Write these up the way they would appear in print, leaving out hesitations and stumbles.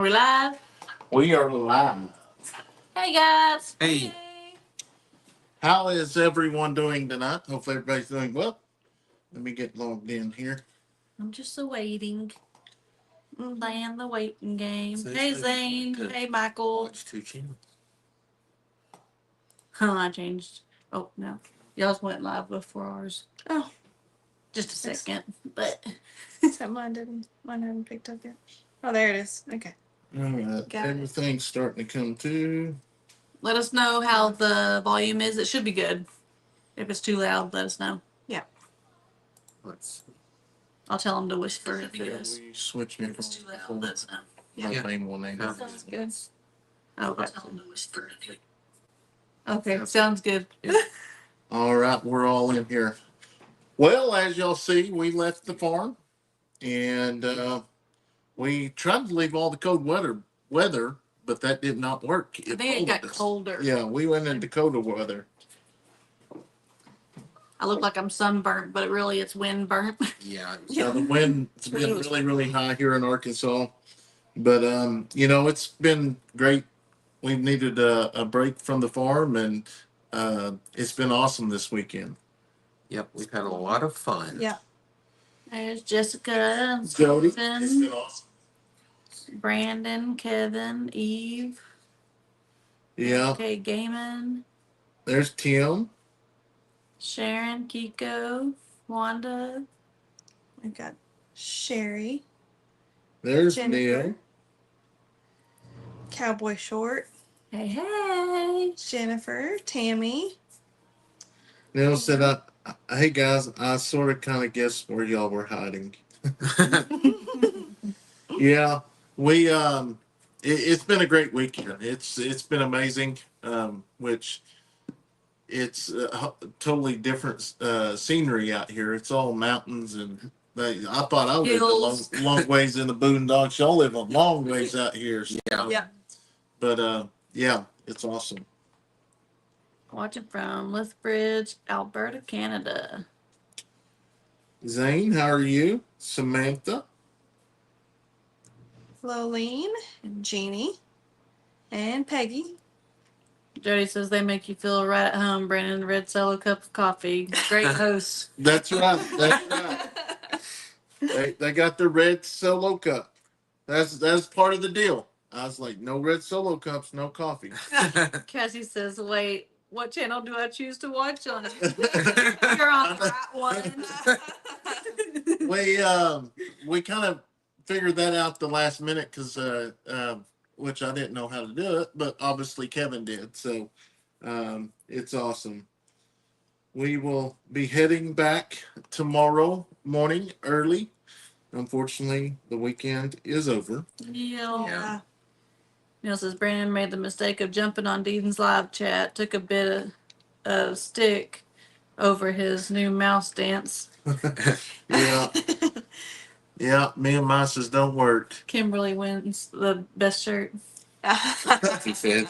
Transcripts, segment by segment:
We live? We are live. Hey guys. Hey. How is everyone doing tonight? Hopefully everybody's doing well. Let me get logged in here. I'm just awaiting. Playing the waiting game. Hey Zane. Hey Michael. Watch two channels. Huh, I changed. Oh no. Y'all's went live before ours. Oh, Just a second. But so mine hadn't picked up yet. Oh, there it is. Okay. All right. Got it. Everything's starting to come to. let us know how the volume is. It should be good. If it's too loud, let us know. Yeah. Let's I'll tell them to whisper if it is. we switch If it's too loud, let us know. my name one name. Sounds good. Okay. Okay, sounds good. All right, we're all in here. Well, as y'all see, we left the farm and we tried to leave all the cold weather, but that did not work. I think it got colder. Yeah, we went into colder weather. I look like I'm sunburnt, but really it's wind burnt. Yeah, the wind's been really, really high here in Arkansas. But it's been great. We needed a break from the farm, and it's been awesome this weekend. Yep, we've had a lot of fun. Yeah. There's Jessica, Jody, it's Stephen, been awesome. Brandon, Kevin, Eve. Yeah, Okay, Gaiman, there's Tim. Sharon, Kiko, Wanda. We've got Sherry, There's Jennifer. Neil. Cowboy Short, Hey, hey. Jennifer, Tammy. Neil said, "Hey guys, I sort of kind of guessed where y'all were hiding." Yeah, we it's been a great weekend. It's been amazing. Which it's totally different scenery out here. It's all mountains and I thought I lived Hills. a long ways in the boondocks. Y'all live a long ways out here. So. Yeah. Yeah. But yeah, it's awesome. Watching from Lethbridge, Alberta, Canada. Zane, how are you? Samantha. Lolene, and Jeannie, and Peggy. Jody says they make you feel right at home. Brandon, red solo cup of coffee. Great host. That's right. That's right. They got the red solo cup. That's part of the deal. I was like, no red solo cups, no coffee. Cassie says, wait, what channel do I choose to watch on? You're on the right one. We kind of figured that out the last minute because which I didn't know how to do it, but obviously Kevin did. So it's awesome. We will be heading back tomorrow morning early. Unfortunately, the weekend is over. Yeah. Neil says Brandon made the mistake of jumping on Dean's live chat. Took a bit of stick over his new mouse dance. Yeah. Yeah, me and mices don't work. Kimberly wins the best shirt. He said.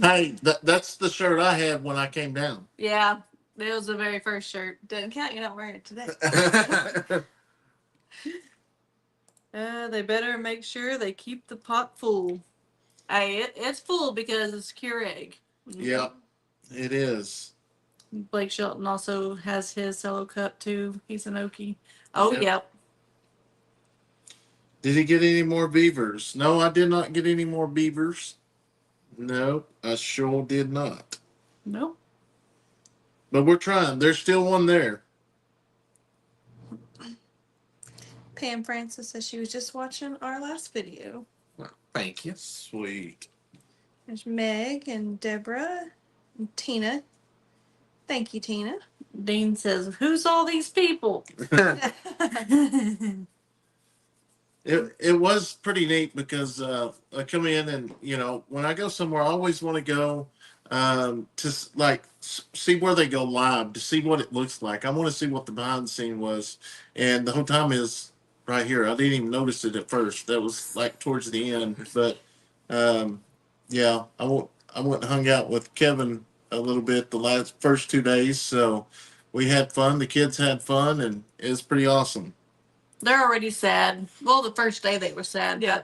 Hey, that's the shirt I had when I came down. Yeah, it was the very first shirt. Doesn't count. You're not wearing it today. They better make sure they keep the pot full. Hey, it's full because it's Keurig. Yeah, it is. Blake Shelton also has his solo cup too. He's an Okie. Oh, yep. Did he get any more beavers? No, I did not get any more beavers. No, I sure did not. Nope. But we're trying. There's still one there. Pam Francis says she was just watching our last video. Well, thank you. Sweet. There's Meg and Deborah and Tina. Thank you, Tina. Dean says, who's all these people? It was pretty neat because I come in and when I go somewhere I always want to go to see where they go live to see what it looks like. I want to see what the behind the scene was, and the whole time is right here. I didn't even notice it at first. That was like towards the end, but yeah, I went and hung out with Kevin a little bit the first 2 days, so we had fun. The kids had fun, and it was pretty awesome. They're already sad. Well, the first day they were sad. Yeah.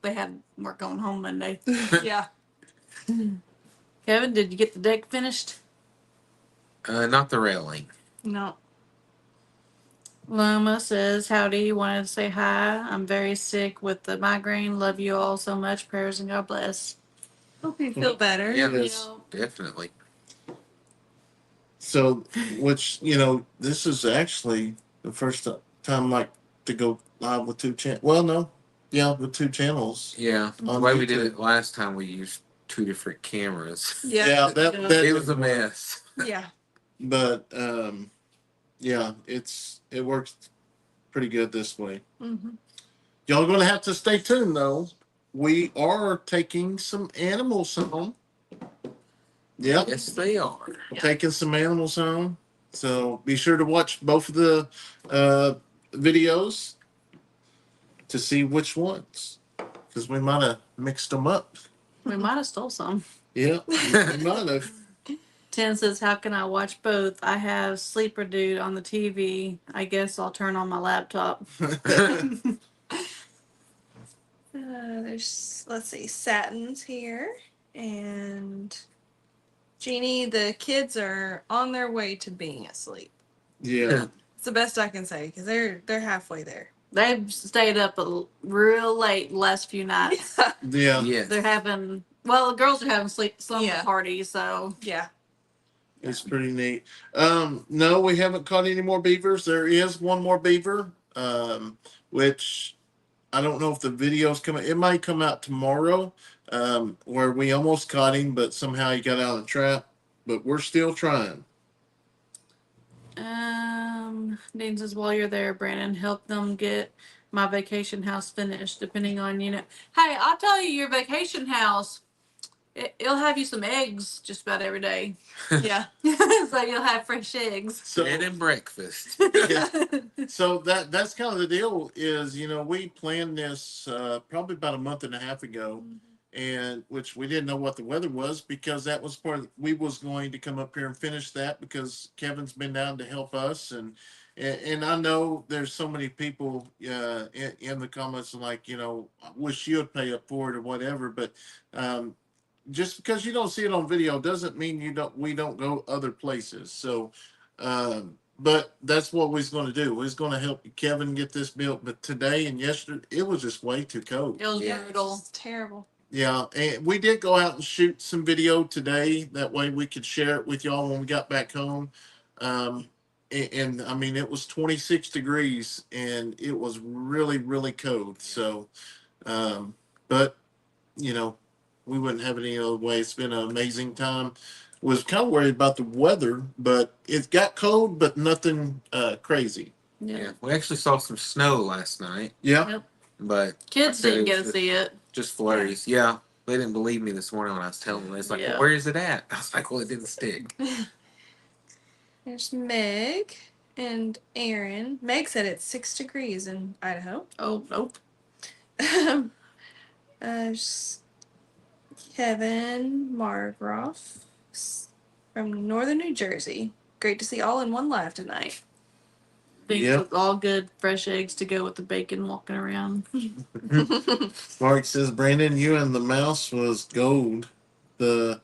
they had work going home Monday. Yeah. Kevin, did you get the deck finished? Not the railing. No. Loma says, howdy, wanted to say hi. I'm very sick with the migraine. Love you all so much. Prayers and God bless. Hope you feel better. Yeah. Yes. Definitely. So, which, this is actually the first time like to go live with two channels. Well, no, yeah, with two channels. Yeah. The On way we did YouTube. it last time, we used 2 different cameras. Yeah. Yeah, that It was a didn't work. mess. Yeah. But yeah, it works pretty good this way. Mm-hmm. Y'all gonna have to stay tuned though. We are taking some animals home. Yep, Yes, they are. taking some animals home. So be sure to watch both of the videos to see which ones, because we might have mixed them up. We might have stole some. Yeah, we might have. 10 says, how can I watch both? I have Sleeper Dude on the TV. I guess I'll turn on my laptop. There's, let's see, Satin's here. And Jeannie, the kids are on their way to being asleep. Yeah, It's the best I can say because they're halfway there. They've stayed up real late the last few nights. yeah. Yes. They're having, well, the girls are having slumber Yeah. parties, so. Yeah. It's pretty neat. No, we haven't caught any more beavers. There is one more beaver, which I don't know if the video's coming. It might come out tomorrow, where we almost caught him, but somehow he got out of the trap. But we're still trying. Dean says, while you're there, Brandon, help them get my vacation house finished, depending on unit. Hey, I'll tell you, your vacation house, it'll have you some eggs just about every day. Yeah. So you'll have fresh eggs. So, Bread and breakfast. yeah. So that's kind of the deal. Is we planned this probably about a month and a half ago, and which we didn't know what the weather was because that was part of. We was going to come up here and finish that because Kevin's been down to help us and I know there's so many people in the comments like I wish you'd pay up for it or whatever, but just because you don't see it on video doesn't mean we don't go other places. So but that's what we're going to do. We're going to help Kevin get this built. But today and yesterday, it was just way too cold. It was Yeah. brutal. It's terrible. Yeah, and we did go out and shoot some video today. That way we could share it with y'all when we got back home. And I mean, it was 26 degrees and it was really, really cold. So, but, we wouldn't have it any other way. It's been an amazing time. Was kind of worried about the weather, but it got cold, but nothing crazy. Yeah. Yeah. We actually saw some snow last night, Yeah. Yep. but Kids I said didn't it get was to see it. just flurries. Yeah. They didn't believe me this morning when I was telling them. It's like, Yeah. well, where is it at? I was like, well, it didn't stick. There's Meg and Aaron. Meg said it's 6 degrees in Idaho. Oh, nope. There's Kevin Margroff from northern New Jersey. Great to see all in one live tonight. Think Yep. with all good fresh eggs to go with the bacon walking around. Mark says, Brandon, you and the mouse was gold. The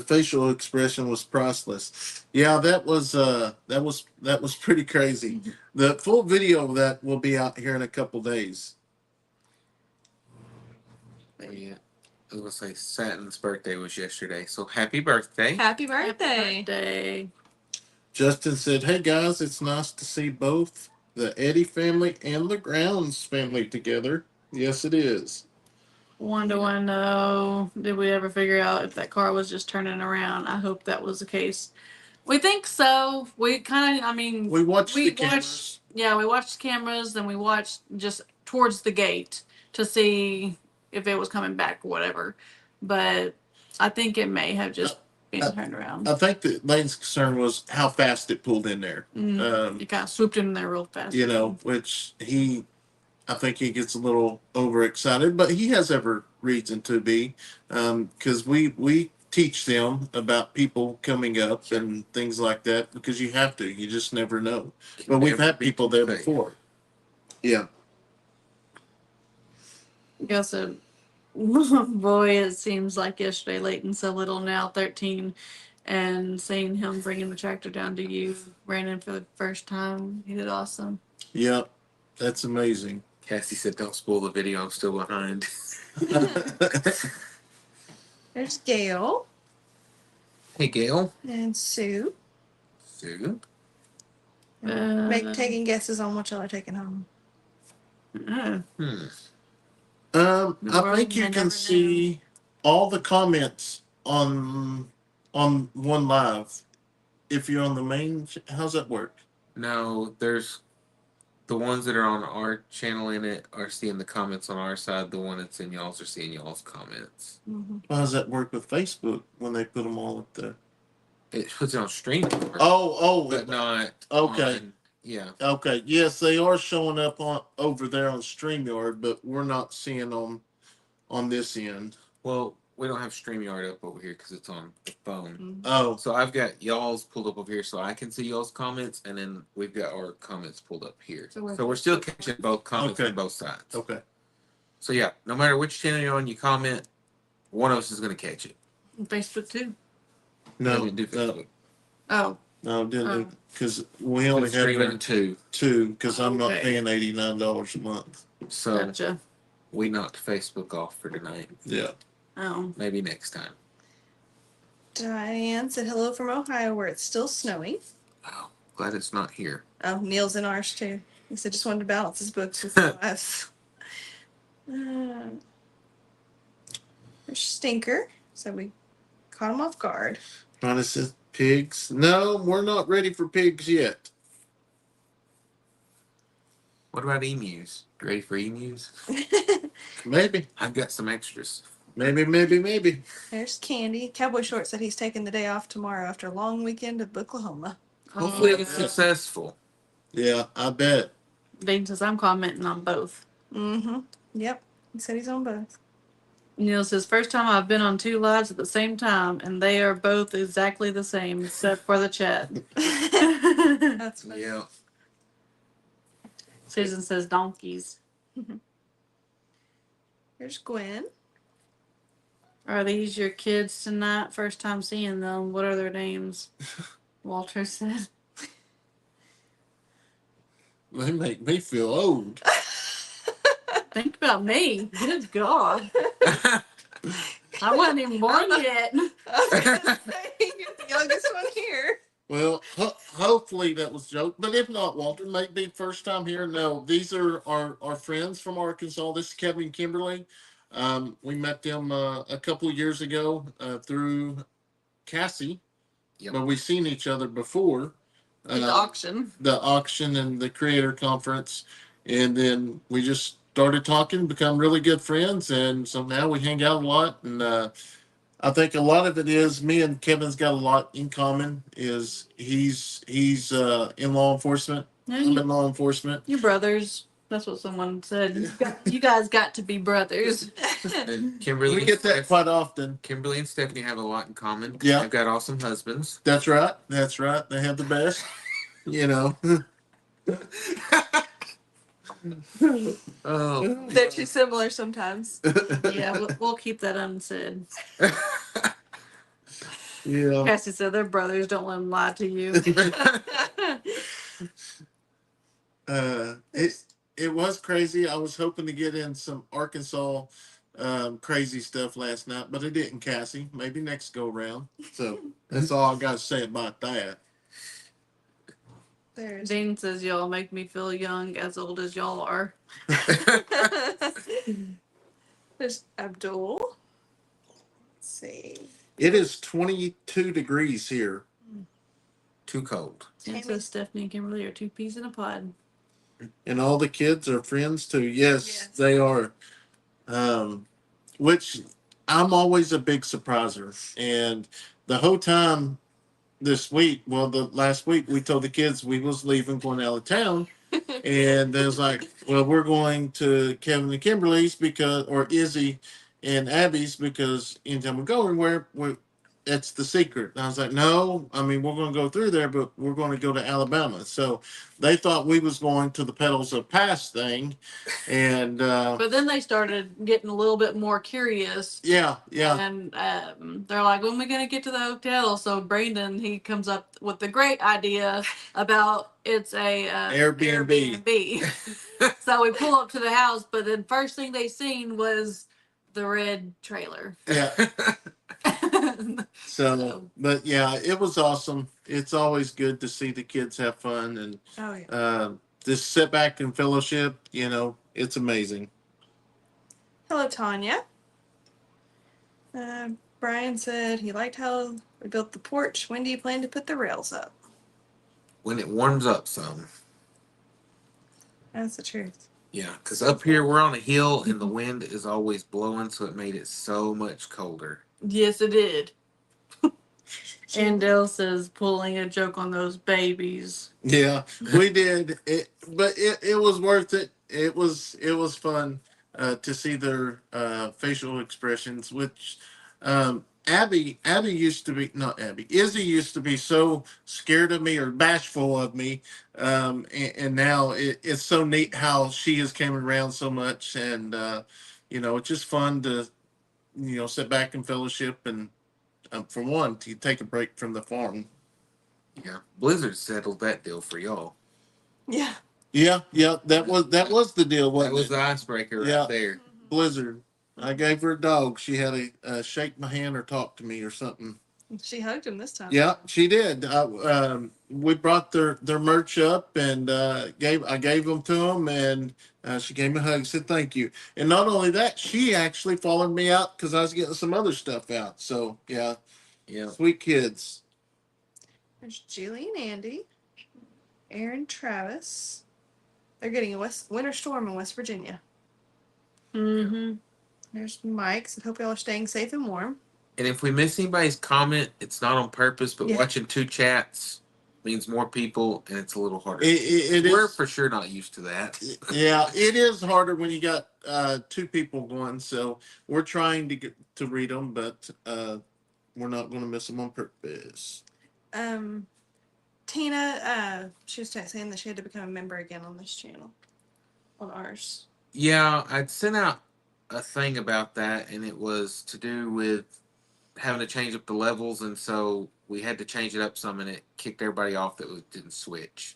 facial expression was priceless. Yeah, that was pretty crazy. The full video of that will be out here in a couple days. Yeah. I was going to say Satin's birthday was yesterday. So happy birthday. Happy Happy birthday. birthday. Justin said, hey guys, it's nice to see both the Eddy family and the Grounds family together. Yes, it is. Wonder one know, did we ever figure out if that car was just turning around? I hope that was the case. We think so. We kind of, I mean, We watched we the cameras. yeah, we watched cameras, then we watched just towards the gate to see if it was coming back or whatever. But I think it may have just been turned around. I think that Lane's concern was how fast it pulled in there. It kind of swooped in there real fast. Which I think he gets a little overexcited, but he has every reason to be, because we teach them about people coming up and things like that because you have to. You just never know. But we've had people there before. Yeah. Guess it. Boy, it seems like yesterday Leighton's so little now, 13, and seeing him bringing the tractor down to you, Brandon, for the first time, he did awesome. Yep, that's amazing. Cassie said, "Don't spoil the video. I'm still behind." There's Gail Hey, Gail. and Sue. Sue. Taking guesses on what y'all are taking home. Hmm. I think you can see all the comments on one live if you're on the main. How's that work? No, there's the ones that are on our channel in it are seeing the comments on our side. The one that's in y'all's are seeing y'all's comments. Mm-hmm. How does that work with Facebook when they put them all up there? It puts it on stream. But not okay. Yeah. Okay. Yes, they are showing up on over there on StreamYard, but we're not seeing them on this end. Well, we don't have StreamYard up over here because it's on the phone. Mm-hmm. Oh, So I've got y'all's pulled up over here so I can see y'all's comments, and then we've got our comments pulled up here. So we're still catching both comments Okay. on both sides. okay. So yeah, no matter which channel you're on, you comment, one of us is going to catch it. Facebook too. I No, didn't do Facebook. Oh, no, didn't Oh. because we only have Streaming two. two because I'm not Okay. paying $89 a month. So gotcha. we knocked Facebook off for tonight. Yeah. Oh, Maybe next time. Diane said hello from Ohio where it's still snowing. Oh, glad it's not here. Oh, Neil's in ours too. He said just wanted to balance his books with us. There's Stinker. So we caught him off guard. Ronnie says pigs. No, we're not ready for pigs yet. What about emus? You ready for emus? Maybe. I've got some extras. Maybe. There's Candy. Cowboy Short said he's taking the day off tomorrow after a long weekend of Oklahoma. Hopefully Oh, it's yeah. successful. Yeah, I bet. Dean says I'm commenting on both. Mm-hmm. Yep. He said he's on both. Neil says first time I've been on two lives at the same time, and they are both exactly the same except for the chat. That's funny. Yeah. Susan says donkeys. There's Gwen. Are these your kids tonight? First time seeing them. What are their names? Walter said. They make me feel old. Think about me. Good God. I wasn't even born yet. I was gonna say, you're the youngest one here. Well, hopefully that was a joke. But if not, Walter, maybe first time here. No, these are our friends from Arkansas. This is Kevin and Kimberly. We met them a couple of years ago through Cassie. Yep. But we've seen each other before. At the auction. The auction and the creator conference. And then we just started talking, become really good friends. And so now we hang out a lot. And I think a lot of it is me and Kevin's got a lot in common. Is he's in law enforcement. Yeah, I'm in law enforcement. you brothers. That's what someone said. You guys got to be brothers. And Kimberly, We get that quite often. Kimberly and Stephanie have a lot in common. Yeah. They've got awesome husbands. That's right. They have the best. You know. Oh. They're too similar sometimes. Yeah, we'll keep that unsaid. Yeah. Cassie said their brothers. Don't let them lie to you. It was crazy. I was hoping to get in some Arkansas crazy stuff last night, but I didn't, Cassie. Maybe next go round. So that's all I got to say about that. There's Dean says y'all make me feel young, as old as y'all are. There's Abdul. Let's see. It is 22 degrees here. Too cold. And Tammy. says Stephanie and Kimberly are two peas in a pod. And all the kids are friends too. Yes, Yes. they are. Which I'm always a big surpriser. And the whole time this week, well, the last week, we told the kids we was leaving, going out of town. And there's like, well, we're going to Kevin and Kimberly's or Izzy and Abby's because anytime we're going, it's the secret. And I was like, no, I mean, we're going to go through there, but we're going to go to Alabama. So they thought we was going to the Petals of Past thing. And But then they started getting a little bit more curious. yeah. And they're like, when are we going to get to the hotel? So Brandon, he comes up with the great idea about it's a Airbnb. Airbnb. So we pull up to the house, but then first thing they seen was the red trailer. Yeah. So, but yeah, it was awesome. It's always good to see the kids have fun and Oh yeah. just sit back and fellowship. You know, it's amazing. Hello, Tanya. Brian said he liked how we built the porch. When do you plan to put the rails up? When it warms up some. That's the truth. Yeah, because up here we're on a hill and the wind is always blowing, so it made it so much colder. Yes, it did. And Dale says pulling a joke on those babies. Yeah, we did it, but it was worth it. It was fun to see their facial expressions. Which Abby used to be not Abby Izzy used to be so scared of me or bashful of me, and now it's so neat how she has came around so much, and you know, it's just fun to sit back and fellowship and for one to take a break from the farm. Yeah, Blizzard settled that deal for y'all. Yeah. Yeah, that was the deal. That Wasn't was it? the icebreaker right Yeah. there. Blizzard. I gave her a dog. She had to shake my hand or talk to me or something. She hugged him this time. Yeah, she did. We brought their merch up and I gave them to them, and she gave me a hug, said thank you. And not only that, she actually followed me out because I was getting some other stuff out. So yeah, sweet kids. There's Julie and Andy. Aaron, Travis. They're getting a winter storm in West Virginia. Mm-hmm. There's Mike. So hope y'all are staying safe and warm. And if we miss anybody's comment, it's not on purpose, but Yeah. watching two chats means more people, and it's a little harder. We're for sure not used to that. Yeah, it is harder when you got two people going. So we're trying to get to read them, but we're not going to miss them on purpose. Tina, she was saying that she had to become a member again on this channel, on ours. Yeah, I'd sent out a thing about that, and it was to do with having to change up the levels, and so we had to change it up some, and it kicked everybody off that didn't switch.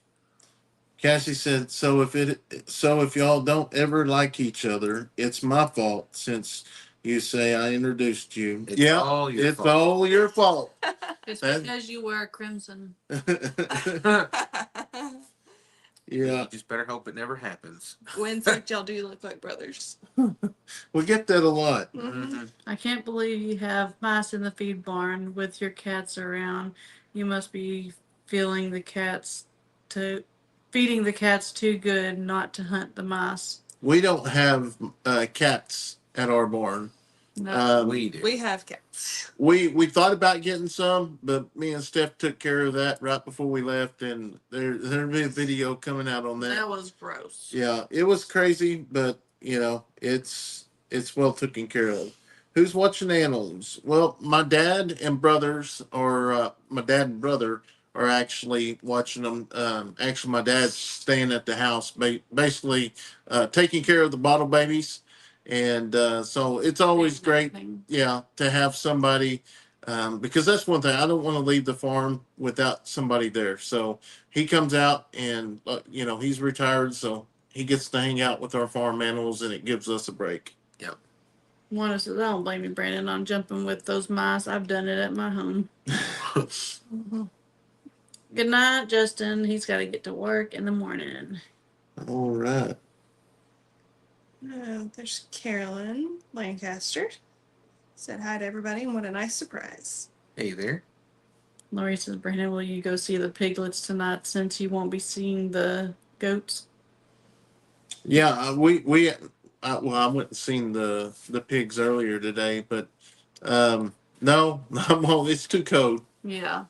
Cassie said, so if y'all don't ever like each other, it's my fault since you say I introduced you. It's all your fault. All your fault. It's because you wear crimson. Yeah. You just better hope it never happens. When fact y'all do look like brothers. We get that a lot. Mm-hmm. I can't believe you have mice in the feed barn with your cats around. You must be feeding the cats too good not to hunt the mice. We don't have cats at our barn. No. We do. We have cats. We thought about getting some, but me and Steph took care of that right before we left, and there'll be a video coming out on that. That was gross. Yeah, it was crazy, but it's well taken care of. Who's watching animals? Well, my dad and brother are actually watching them. Actually, my dad's staying at the house, basically taking care of the bottle babies, and so it's always great, to have somebody. Because that's one thing, I don't want to leave the farm without somebody there. So he comes out, and he's retired, so he gets to hang out with our farm animals, and it gives us a break. Yep. One says, I don't blame you, Brandon. I'm jumping with those mice. I've done it at my home. Good night, Justin. He's got to get to work in the morning. All right. There's Carolyn Lancaster. Said hi to everybody, and what a nice surprise. Hey there. Lori says, Brandon, will you go see the piglets tonight since you won't be seeing the goats? Yeah, I went and seen the pigs earlier today, but no, it's too cold. Yeah.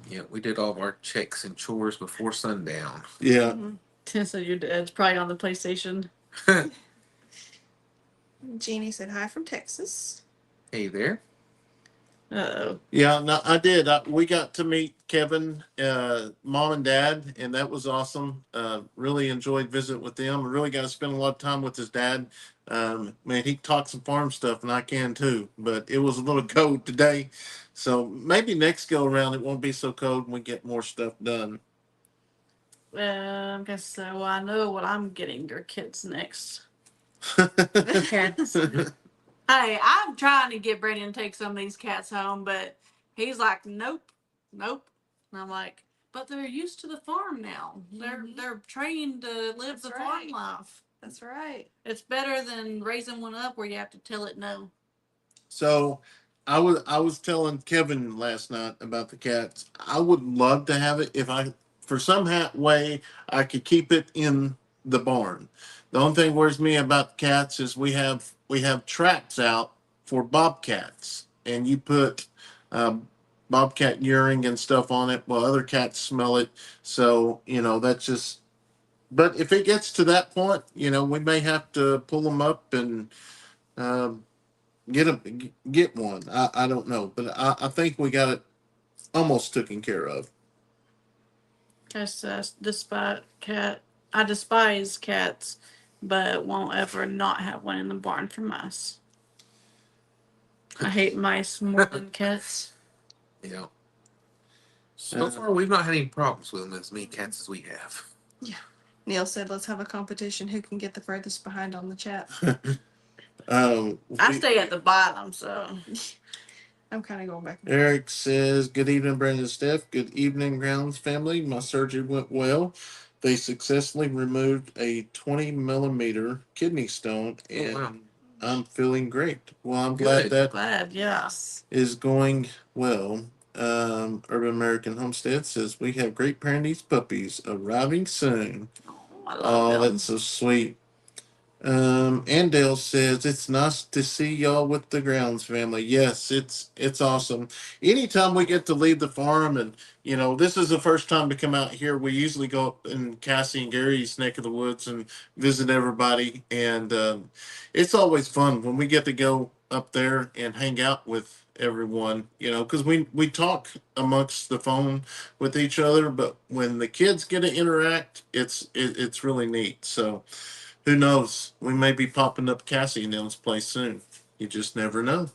Yeah, we did all of our checks and chores before sundown. Yeah. Mm-hmm. So your dad's probably on the PlayStation. Jeannie said hi from Texas. Hey there. Uh-oh. Yeah, no, I did. We got to meet Kevin, mom and dad, and that was awesome. Really enjoyed visiting with them. Really got to spend a lot of time with his dad. Man, he talks some farm stuff, and I can too. But it was a little cold today, so maybe next go around it won't be so cold and we get more stuff done. I guess so. Well, I know what I'm getting your kids next. Cats. Hey, I'm trying to get Brandon to take some of these cats home, but he's like, nope, nope. And I'm like, but they're used to the farm now. They're trained to live That's the right. farm life. That's right. It's better than raising one up where you have to tell it no. So I was telling Kevin last night about the cats. I would love to have it if I for some way I could keep it in the barn. The only thing worries me about the cats is we have tracks out for bobcats, and you put bobcat urine and stuff on it while other cats smell it. So that's just. But if it gets to that point, we may have to pull them up and. Um, get one. I don't know, but I think we got it almost taken care of. I despise cats, but won't ever not have one in the barn for mice. I hate mice more than cats. Yeah. So far, we've not had any problems with them as many cats as we have. Neil said, let's have a competition who can get the furthest behind on the chat. Um, I we- stay at the bottom, so. I'm kind of going back. Eric says, "Good evening, Brandon and Steph. Good evening, Grounds family. My surgery went well. They successfully removed a 20 millimeter kidney stone, and wow. I'm feeling great. Well, I'm glad Good. that Glad, yeah. is going well." Urban American Homestead says, "We have great Pyrenees puppies arriving soon." Oh, I love Oh, them. that's so sweet. Andale says it's nice to see y'all with the grounds family. Yes, it's awesome. Anytime we get to leave the farm, and this is the first time to come out here. We usually go up in Cassie and Gary's neck of the woods and visit everybody, and it's always fun when we get to go up there and hang out with everyone. Because we talk amongst the phone with each other, but when the kids get to interact, it's really neat. So. Who knows? We may be popping up Cassie and them's place soon. You just never know.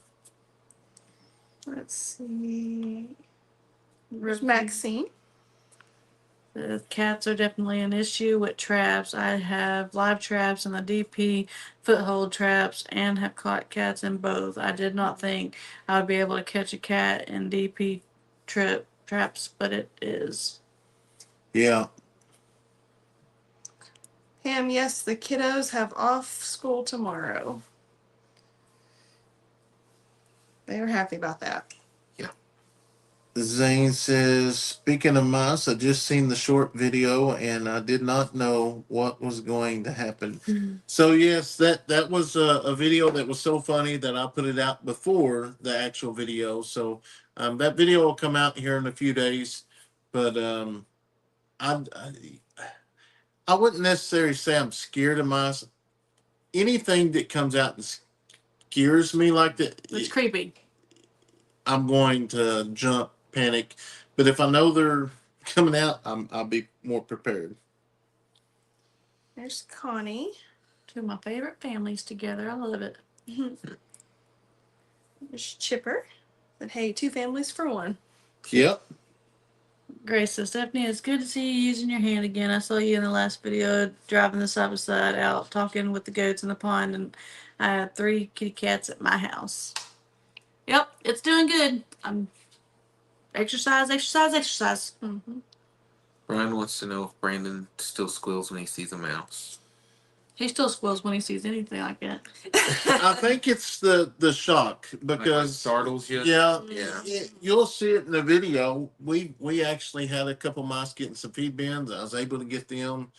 Let's see. There's Really. Maxine. The cats are definitely an issue with traps. I have live traps and the DP foothold traps and have caught cats in both. I did not think I would be able to catch a cat in DP traps, but it is. Yeah. Pam, yes, the kiddos have off school tomorrow. They were happy about that. Zane says, speaking of mice, I just seen the short video and I did not know what was going to happen. So yes, that was a video that was so funny that I put it out before the actual video. So that video will come out here in a few days. But I wouldn't necessarily say I'm scared of mice. Anything that comes out and scares me like that, It's creepy. I'm going to jump, panic. But if I know they're coming out, I'll be more prepared. There's Connie. Two of my favorite families together. I love it. There's Chipper. But hey, two families for one. Yep. Grace says, Stephanie, it's good to see you using your hand again. I saw you in the last video driving the side by side out talking with the goats in the pond, and I had 3 kitty cats at my house. Yep, it's doing good. I'm exercise. Mm-hmm. Brian wants to know if Brandon still squeals when he sees a mouse. He still squeals when he sees anything like that. I think it's the shock Like because startles you. yeah, Yeah. you'll see it in the video. We actually had a couple mice getting some feed bins. I was able to get them.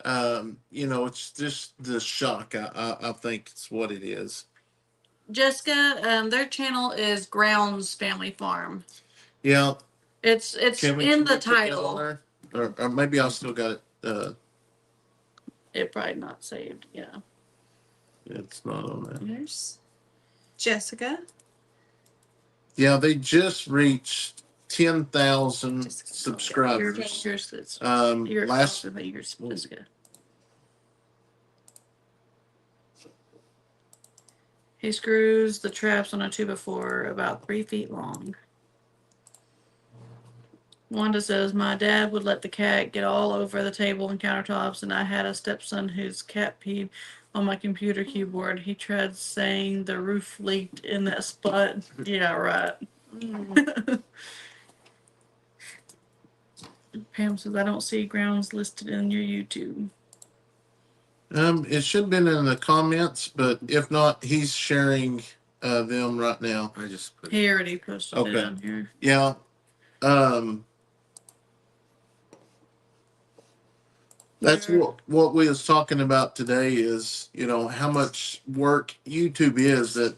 It's just the shock. I think it's what it is. Jessica, their channel is Grounds Family Farm. Yeah. It's Can we in can the we put that on title. there? Or maybe I still got it. It probably not saved. Yeah. It's not on there. There's Jessica. Yeah, they just reached 10,000 Just- subscribers. Yours, Last yours is good. He screws the traps on a 2x4 about 3 feet long. Wanda says, my dad would let the cat get all over the table and countertops, and I had a stepson whose cat peed on my computer keyboard. He tried saying the roof leaked in that spot. Yeah, right. Mm. Pam says, I don't see grounds listed in your YouTube. it should have been in the comments, but if not, he's sharing them right now. I just put He already posted it Okay. on here. Yeah. That's what we was talking about today is, how much work YouTube is that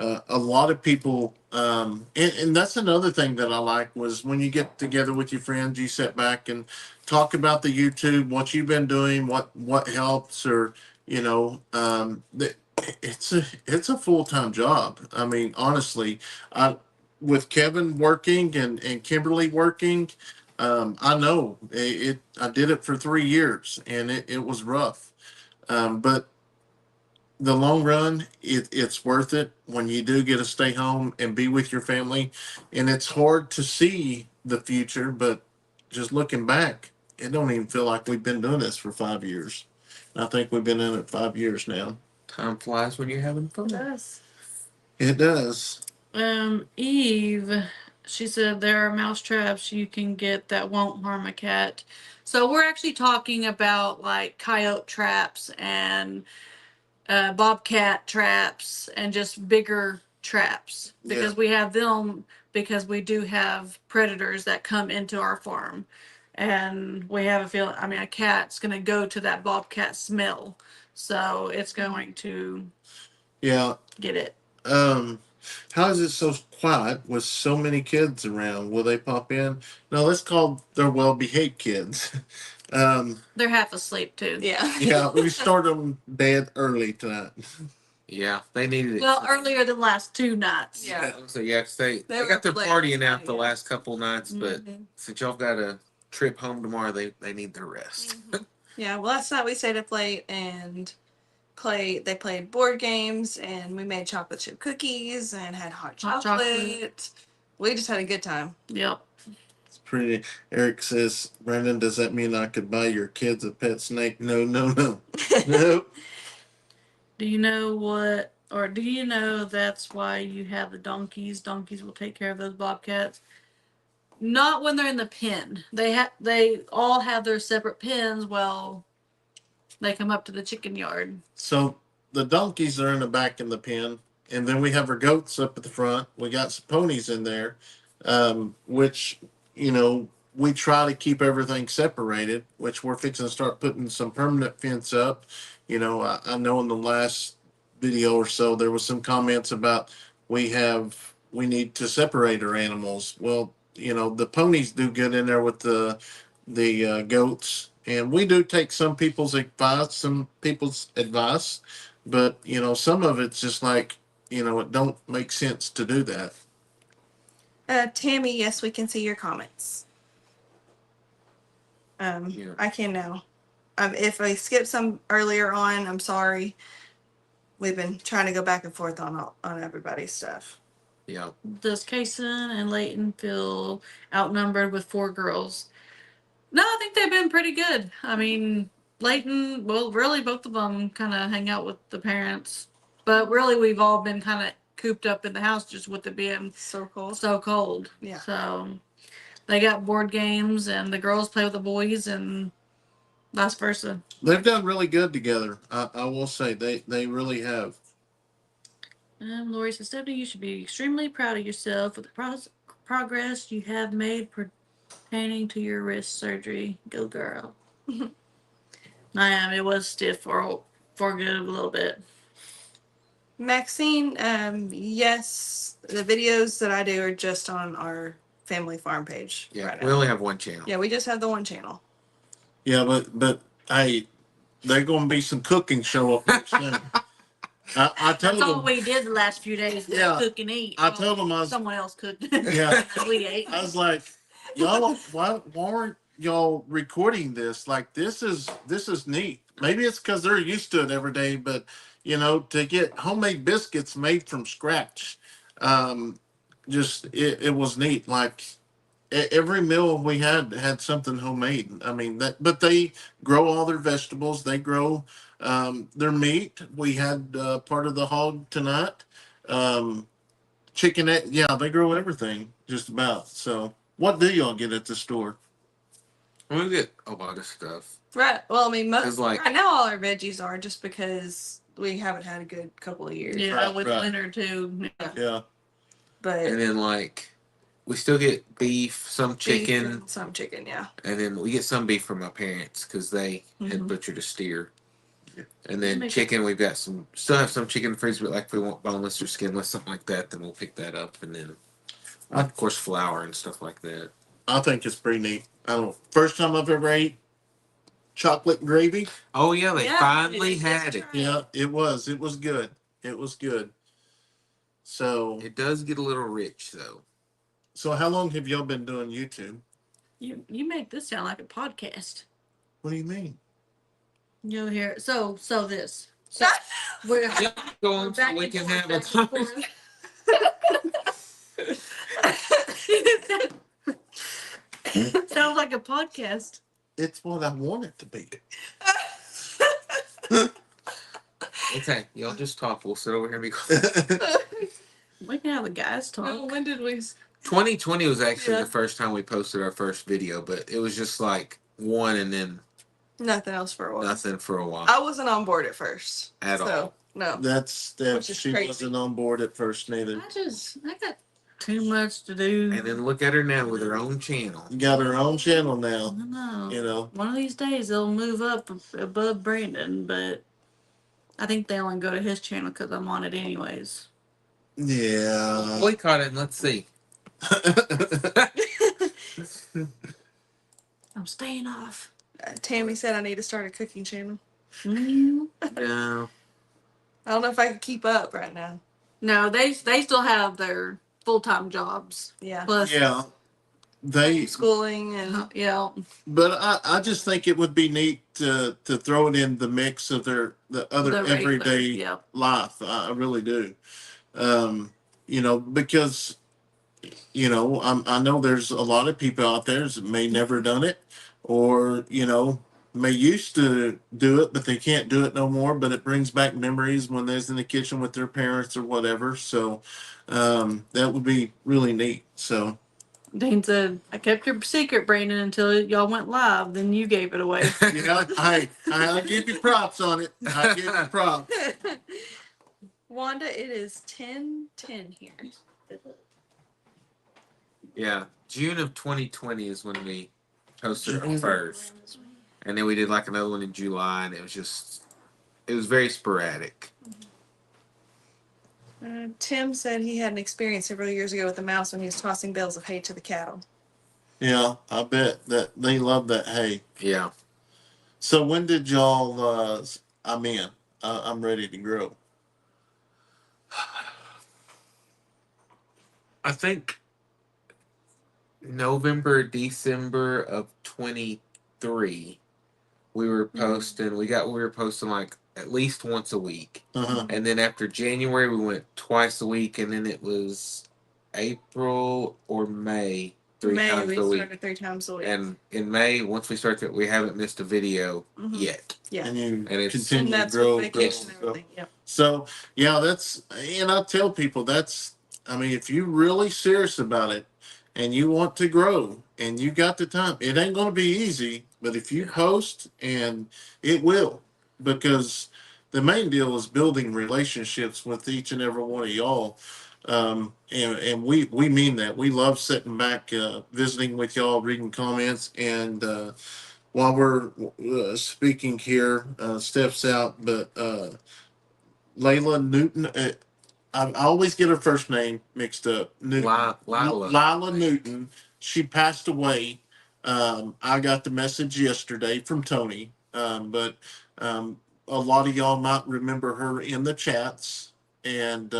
a lot of people and that's another thing that I like was when you get together with your friends, you sit back and talk about the YouTube, what you've been doing, what helps, or it's a full-time job. I mean, honestly, I with Kevin working and Kimberly working, I know I did it for 3 years and it was rough. But the long run, it's worth it when you do get to stay home and be with your family. And it's hard to see the future, but just looking back, it don't even feel like we've been doing this for 5 years. I think we've been in it 5 years now. time flies when you're having fun. It does. It does. Eve, she said there are mouse traps you can get that won't harm a cat. So we're actually talking about like coyote traps and bobcat traps and just bigger traps because Yeah. we have them because we do have predators that come into our farm. And we have a feeling, I mean, a cat's going to go to that bobcat smell. So it's going to Yeah. get it. How is it so quiet with so many kids around? Will they pop in? No, let's call they're well behaved kids. They're half asleep too. Yeah. Yeah, we start them dead early tonight. Yeah, they needed it. Well, earlier than last 2 nights. Yeah. So yeah, 'cause they They got their were late partying last out night, the yeah. last couple nights, but Mhm. since y'all got a trip home tomorrow, they need their rest. Yeah. Well, last night we stayed up late and they played board games and we made chocolate chip cookies and had hot Hot chocolate. chocolate. We just had a good time. Yep. It's pretty. Eric says, Brandon, does that mean I could buy your kids a pet snake? No, no, no. Nope. Do you know that's why you have the donkeys? Donkeys will take care of those bobcats. Not when they're in the pen. They all have their separate pens. Well, they come up to the chicken yard. So the donkeys are in the back in the pen, and then we have our goats up at the front. We got some ponies in there, which we try to keep everything separated. Which we're fixing to start putting some permanent fence up. I know in the last video or so there was some comments about we need to separate our animals. Well, the ponies do good in there with the goats, and we do take some people's advice, but some of it's just like it don't make sense to do that. Tammy, yes, we can see your comments. Yeah. I can now. If I skipped some earlier on, I'm sorry. We've been trying to go back and forth on everybody's stuff. Yeah. Does Kayson and Leighton feel outnumbered with 4 girls? No, I think they've been pretty good. I mean, Leighton, well, really both of them kind of hang out with the parents. But really, we've all been kind of cooped up in the house just with it being So cool. so cold. Yeah. So they got board games, and the girls play with the boys, and vice versa. They've done really good together. I will say they really have. Lori says, Stephanie, you should be extremely proud of yourself for the progress you have made pertaining to your wrist surgery. Go, girl. I am. It was stiff for good a little bit. Maxine, yes, the videos that I do are just on our family farm page. Yeah. Right We now. only have one channel. Yeah, we just have the one channel. Yeah, but hey, there's going to be some cooking show up next time. I told That's all them. we did the last few days. Was Yeah, cook and eat. I told them I was. Someone else cooked. Yeah. We ate. I was like, y'all, why aren't y'all recording this? Like, this is neat. Maybe it's because they're used to it every day, but to get homemade biscuits made from scratch, um, just it was neat. Like every meal we had something homemade. I mean that, but they grow all their vegetables. They grow their meat. We had part of the hog tonight. Um, chicken, yeah, they grow everything just about. So, what do y'all get at the store? We get a lot of stuff. Right. Well, I mean, most Like- right now all our veggies are just because we haven't had a good couple of years. Yeah, Right, with right. winter too. Yeah, But And then like we still get beef, some beef chicken, and some chicken, yeah. and then we get some beef from my parents because they had Mhm. butchered a steer. Yeah. And then Make chicken, we've got still have some chicken in the freezer, but like if we want boneless or skinless, something like that, then we'll pick that up. And then, of course, flour and stuff like that. I think it's pretty neat. I don't. First time I've ever ate chocolate gravy. Oh yeah, they Yeah, finally it is had it. right. Yeah, it was. It was good. It was good. So, It does get a little rich though. how long have y'all been doing YouTube? You make this sound like a podcast. What do you mean? You'll hear it. So this. So we're Yeah, go on, so back we and can forth, have a back and conversation. forth. Sounds like a podcast. It's what I want it to be. Okay, y'all just talk. We'll sit over here and be quiet. We can have the guys talk. No, when did we? 2020 was actually Yeah. the first time we posted our first video, but it was just like one and then Nothing else for a while. nothing for a while I wasn't on board at first. at all. No. That's that. Which is She crazy. wasn't on board at first, neither. I got too much to do. And then look at her now with her own channel. Got her own channel I now. don't know. You know. One of these days they'll move up above Brandon, but I think they only go to his channel because I'm on it anyways. Yeah. Boycott it and let's see. I'm staying off. Tammy said I need to start a cooking channel. Mm. No. I don't know if I can keep up right now. No, they still have their full-time jobs. Yeah. Plus, Yeah. They. Schooling and yeah. But I just think it would be neat to throw it in the mix of the other The regular, everyday yeah. life. I really do. Because I know there's a lot of people out there that may never done it, or may used to do it, but they can't do it no more. But it brings back memories when they're in the kitchen with their parents or whatever. So that would be really neat. So. Dean said, I kept your secret, Brandon, until y'all went live. Then you gave it away. I give you props on it. I give you props. Wanda, it is 10:10 here. Yeah. June of 2020 is when we posted our first. And then we did like another one in July, and it was very sporadic. Tim said he had an experience several years ago with a mouse when he was tossing bales of hay to the cattle. Yeah, I bet that they love that hay. Yeah. So when did y'all? I'm in. I'm ready to grow. I think November, December of 23, we were posting. We were posting like at least once a week, and then after January we went twice a week, and then it was April or May three times we a week. started 3 times a week. And in May, once we started, we haven't missed a video yet. Yeah. And you And it's- continue And to that's grow, with vacation and grow. everything. Yep. So yeah, and I tell people I mean, if you're really serious about it and you want to grow and you got the time, it ain't going to be easy, but if you post, and it will, because the main deal is building relationships with each and every one of y'all. And we mean that. We love sitting back, visiting with y'all, reading comments. And while we're speaking here, steps out, but Layla Newton, I always get her first name mixed up. Lila Newton. She passed away. I got the message yesterday from Tony, but a lot of y'all might remember her in the chats, and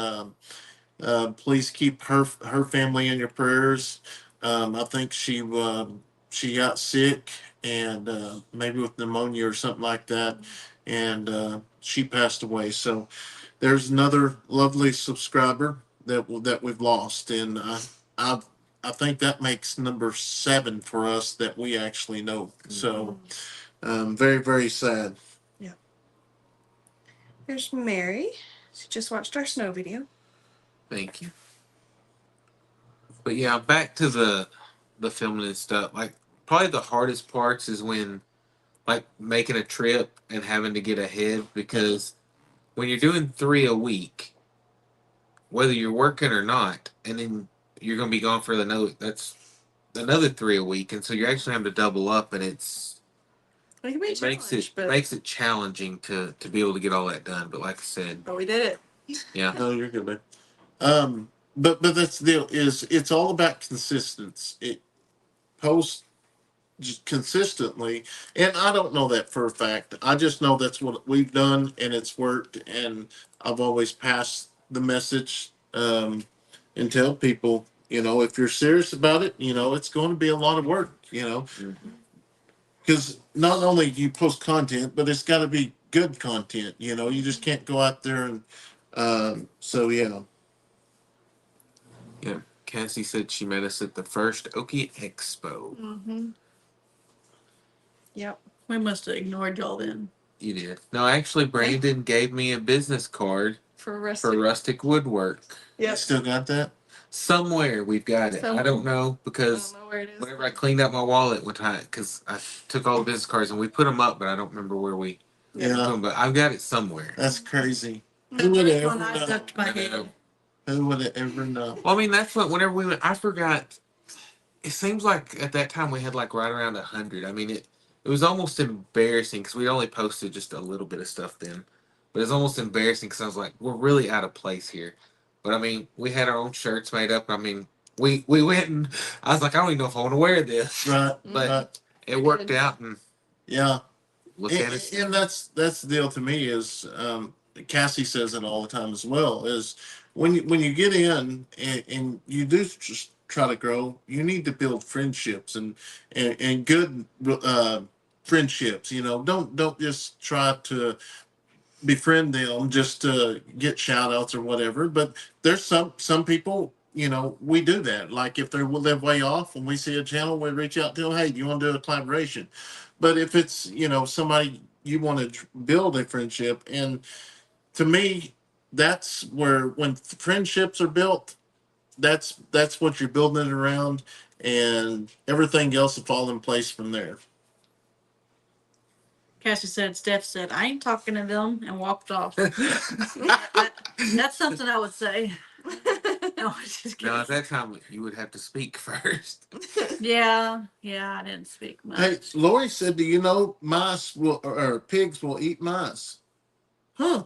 please keep her family in your prayers. I think she got sick and maybe with pneumonia or something like that, and she passed away. So there's another lovely subscriber that we've lost, and I I think that makes number 7 for us that we actually know. So very very sad. Yeah. There's Mary. She just watched our snow video. Thank you. But yeah, back to the filming and stuff. Like probably the hardest parts is when like making a trip and having to get ahead because when you're doing 3 a week, whether you're working or not, and then you're gonna be gone for the no that's another 3 a week, and so you're actually having to double up, and It can be a it makes challenge, it but, makes it challenging to be able to get all that done. But like I said, but we did it. yeah, No, you're good, man. But that's the deal. Is it's all about consistency. It post just consistently, and I don't know that for a fact. I just know that's what we've done, and it's worked. And I've always passed the message and tell people, if you're serious about it, it's going to be a lot of work. Because not only do you post content, but it's got to be good content. You just can't go out there and so yeah. yeah. Cassie said she met us at the first Okie Expo. Mm-hmm. Yep. We must have ignored y'all then. You did. No, actually, Brandon gave me a business card For rest. for rustic woodwork. You Yep. still got that? Somewhere we've got it. I don't know I because don't know where it is. whenever I cleaned out my wallet one time, because I took all the business cards and we put them up, but I don't remember where we put Yeah, them. But I've got it somewhere. that's crazy. Mm-hmm. Who would have When ever I known? ducked my I know. head. Who would have ever known? Well, I mean, that's what. Whenever we went, I forgot. It seems like at that time we had like right around 100. I mean, it was almost embarrassing because we only posted just a little bit of stuff then, but it's almost embarrassing because I was like, we're really out of place here. But I mean, we had our own shirts made up. I mean, we went and I was like, I don't even know if I want to wear this, Right, but right. it worked out and Yeah. look And, at it. and that's the deal to me is Cassie says it all the time as well is when you get in and you do just try to grow, you need to build friendships and good friendships. Don't just try to befriend them just to get shout outs or whatever. But there's some people, we do that. Like if they live way off and we see a channel, we reach out to them, hey, do you want to do a collaboration? But if it's, somebody you want to build a friendship, and to me, that's where when friendships are built, that's what you're building it around, and everything else will fall in place from there. Cassie said, Steph said, I ain't talking to them, and walked off. That's something I would say. No, I'm just kidding. Now at that time you would have to speak first. Yeah, I didn't speak much. Hey, Lori said, do you know mice will or pigs will eat mice? Huh.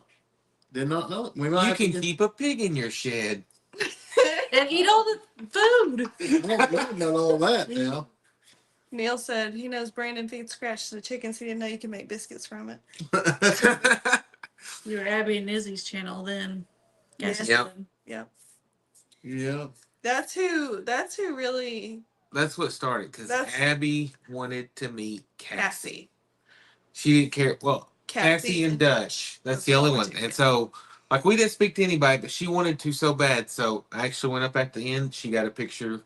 Did not know. We might You have can to keep a pig in your shed. And eat all the food. I don't know all that now. Neil said he knows Brandon feeds scratch to the chickens. He didn't know you can make biscuits from it. You were Abby and Izzy's channel then. Cassie Yeah. said. Yep. Yeah. That's who really That's what started because That's- Abby wanted to meet Cassie. Cassie. She didn't care. Well, Cassie and Dutch. That's the only one. And so, like, we didn't speak to anybody, but she wanted to so bad. So I actually went up at the end. She got a picture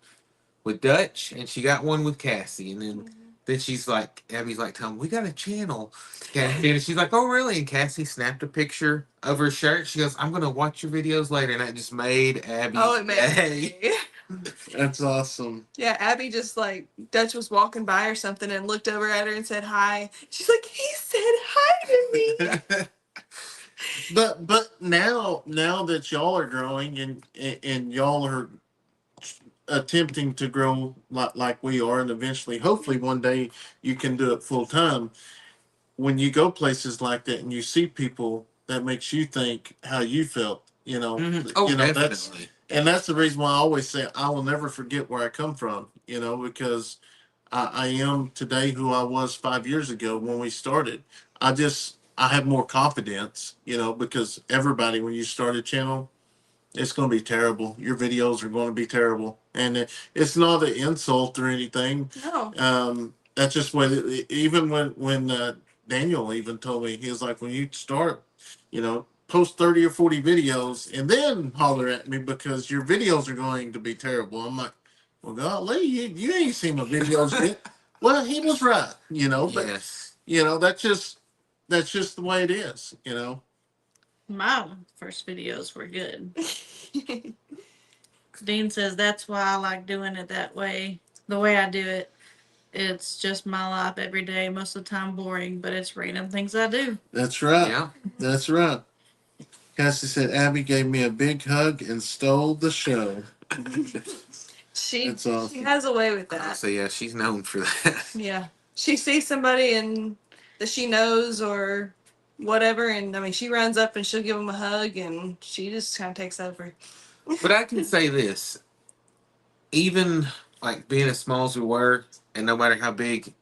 with Dutch, and she got one with Cassie. And then she's like, Abby's like, tell me, we got a channel. And she's like, oh, really? And Cassie snapped a picture of her shirt. She goes, I'm going to watch your videos later. And that just made Abby. Oh, it made me. That's awesome. Yeah, Abby just like Dutch was walking by or something and looked over at her and said hi. She's like, he said hi to me. But now that y'all are growing and y'all are attempting to grow like we are, and eventually, hopefully, one day you can do it full time. When you go places like that and you see people, that makes you think how you felt. Oh, That's that's the reason why I always say I will never forget where I come from. Because I am today who I was 5 years ago when we started. I just I have more confidence, you know, because everybody, when you start a channel, it's going to be terrible. Your videos are going to be terrible, and it's not an insult or anything. No. That's just what. Even when Daniel even told me, he was like, when you start, you know, post 30 or 40 videos, and then holler at me because your videos are going to be terrible. I'm like, well, golly, you ain't seen my videos yet. Well, he was right, you know, but Yes. you know that's just the way it is, you know. My first videos were good. Dean says that's why I like doing it that way. The way I do it, it's just my life every day. Most of the time boring, but it's random things I do. That's right. Yeah. That's right. Cassie said Abby gave me a big hug and stole the show. She That's awesome. she has a way with that. So yeah, she's known for that. Yeah. She sees somebody and that she knows or whatever, and I mean, she runs up and she'll give them a hug, and she just kind of takes over. But I can say this, even like being as small as we were, and no matter how big,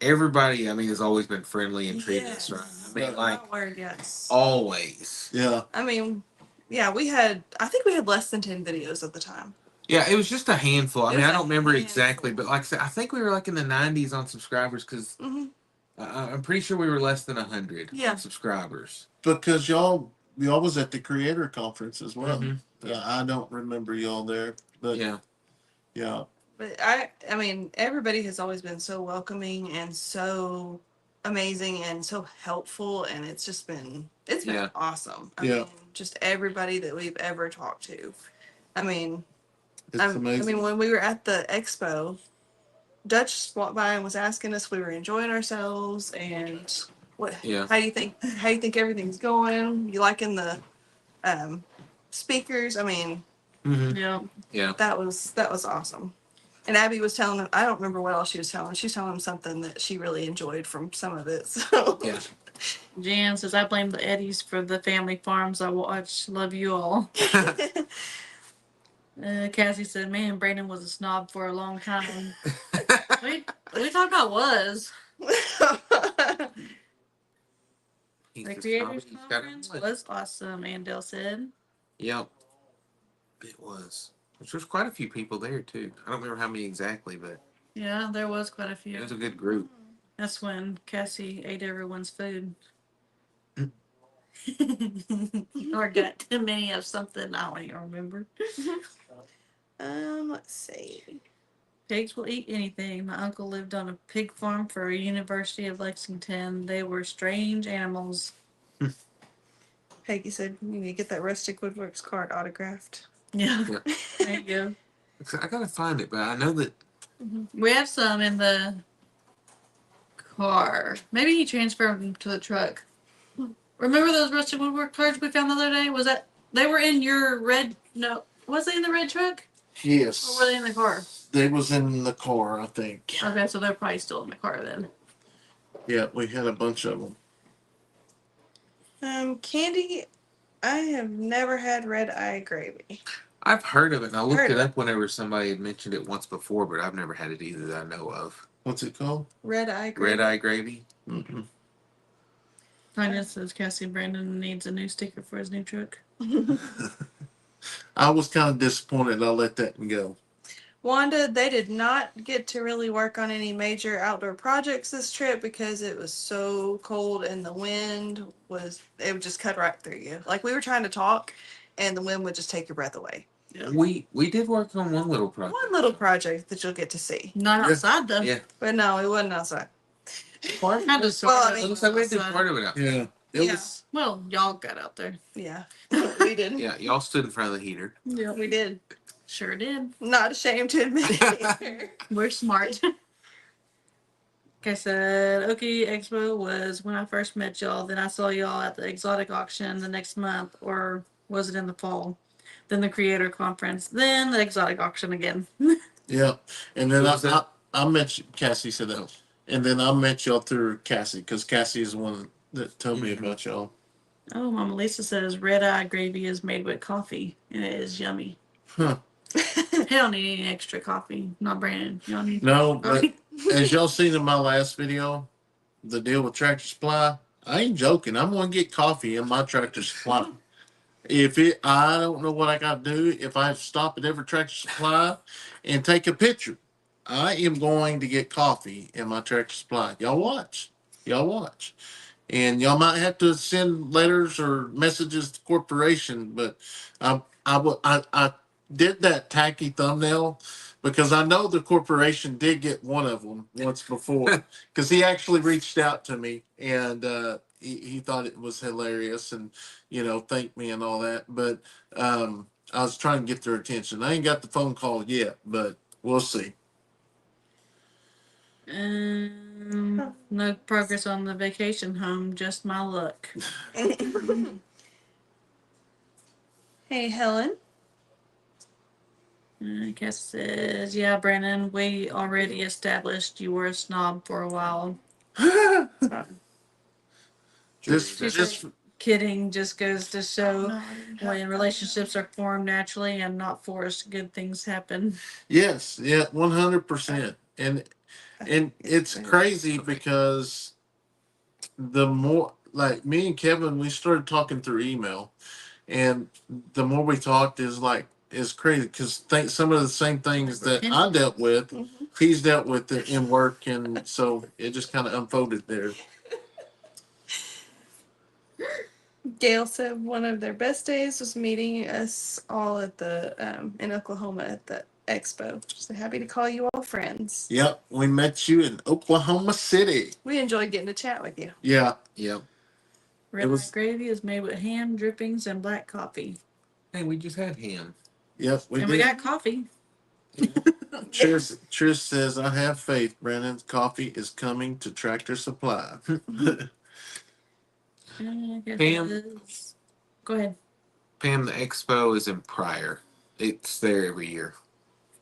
everybody, I mean, has always been friendly and treated us right. I mean, Right. like My word, yes. always. Yeah. I mean, yeah, I think we had less than 10 videos at the time. Yeah, it was just a handful. I It mean, was I a don't remember handful. exactly, but like I said, I think we were like in the 90s on subscribers because Hmm. I'm pretty sure we were less than 100 Yeah. subscribers. Because y'all was at the creator conference as well. Mhm. Yeah, I don't remember y'all there, but Yeah. yeah. But I mean, everybody has always been so welcoming and so amazing and so helpful, and it's been Yeah. awesome. I Yeah. mean, just everybody that we've ever talked to. I mean, It's I amazing. mean, when we were at the expo, Dutch walked by and was asking us if we were enjoying ourselves and what. Yeah. How do you think everything's going? You liking the speakers? I mean, Mm-hmm. Yeah. Yeah. that was awesome. And Abby was telling him, I don't remember what else she was telling him. She was telling him something that she really enjoyed from some of it. So Yeah. Jan says I blame the Eddys for the family farms I watch. Love you all. Cassie said, "Man, Brandon was a snob for a long time." we talking about was He's the just creators he's got it conference on. was awesome. Andel said, Yep. It was. Which was quite a few people there too. I don't remember how many exactly, but "Yeah, there was quite a it few." was a good group. That's when Cassie ate everyone's food. Or got too many of something. I don't even remember. let's see. Pigs will eat anything. My uncle lived on a pig farm for a University of Lexington. They were strange animals. Peggy said, you need to get that Rustic Woodworks card autographed. Yeah. Yeah. There you go. I gotta find it, but I know that. We have some in the car. Maybe he transferred them to the truck. Remember those Rustic Woodwork cards we found the other day? Was that they were in your red? No, was they in the red truck Yes. or were they in the car? They was in the car, I think. Okay, so they're probably still in the car then. Yeah, we had a bunch of them. Candy, I have never had red eye gravy. I've heard of it, and I looked Heard it of up whenever somebody had mentioned it once before, but I've never had it either that I know of. What's it called? Red eye gravy. Red eye gravy. Mm-mm. Tanya says Cassie Brandon needs a new sticker for his new truck. I was kind of disappointed I let that go. Wanda, they did not get to really work on any major outdoor projects this trip because it was so cold and the wind it would just cut right through you. Like we were trying to talk and the wind would just take your breath away. Yeah. We did work on one little project. One little project that you'll get to see. Not Yeah. outside though. Yeah. But no, it wasn't outside. Kind of Well, sort I of. mean- It looks like we did outside. part of it out. Yeah. It Yeah. was. Well, y'all got out there. Yeah, we did. Yeah, y'all stood in front of the heater. Yeah, We did. sure did. Not ashamed to admit it. We're smart. Okay, said Okie Expo was when I first met y'all. Then I saw y'all at the exotic auction the next month, or was it in the fall? Then the creator conference, then the exotic auction again. Yeah. And then Who was that? I met you, Cassie said that. Oh. And then I met y'all through Cassie because Cassie is the one that told me Mhm. about y'all. Oh, Mama Lisa says red eye gravy is made with coffee and it is yummy. Huh. He don't need any extra coffee. Not Brandon. You don't need. No, but as y'all seen in my last video, the deal with Tractor Supply, I ain't joking. I'm going to get coffee in my Tractor Supply. I don't know what I got to do. If I have to stop at every Tractor Supply and take a picture, I am going to get coffee in my Tractor Supply. Y'all watch. Y'all watch. And y'all might have to send letters or messages to corporation, but I did that tacky thumbnail because I know the corporation did get one of them once before because he actually reached out to me and he thought it was hilarious and thanked me and all that. But I was trying to get their attention. I ain't got the phone call yet, but we'll see. No progress on the vacation home. Just my luck. Hey, Helen. Cass says, "Yeah, Brandon, we already established you were a snob for a while." Just Kidding. Just goes to show when relationships are formed naturally and not forced, good things happen. yes, yeah, 100%. And it's crazy because the more like me and Kevin, we started talking through email, and the more we talked is crazy because think some of the same things that I dealt with, he's dealt with it in work, and so it just kind of unfolded there. Gail said one of their best days was meeting us all at the in Oklahoma at the expo. So happy to call you all friends. Yep, we met you in Oklahoma City. We enjoyed getting to chat with you. Yeah, Yep. Red eye gravy is made with ham, drippings, and black coffee. Hey, we just had ham. yep, And we got coffee. Trish says, "I have faith. Brandon's coffee is coming to Tractor Supply." Pam? Go ahead. Pam, the expo is in Pryor. It's there every year.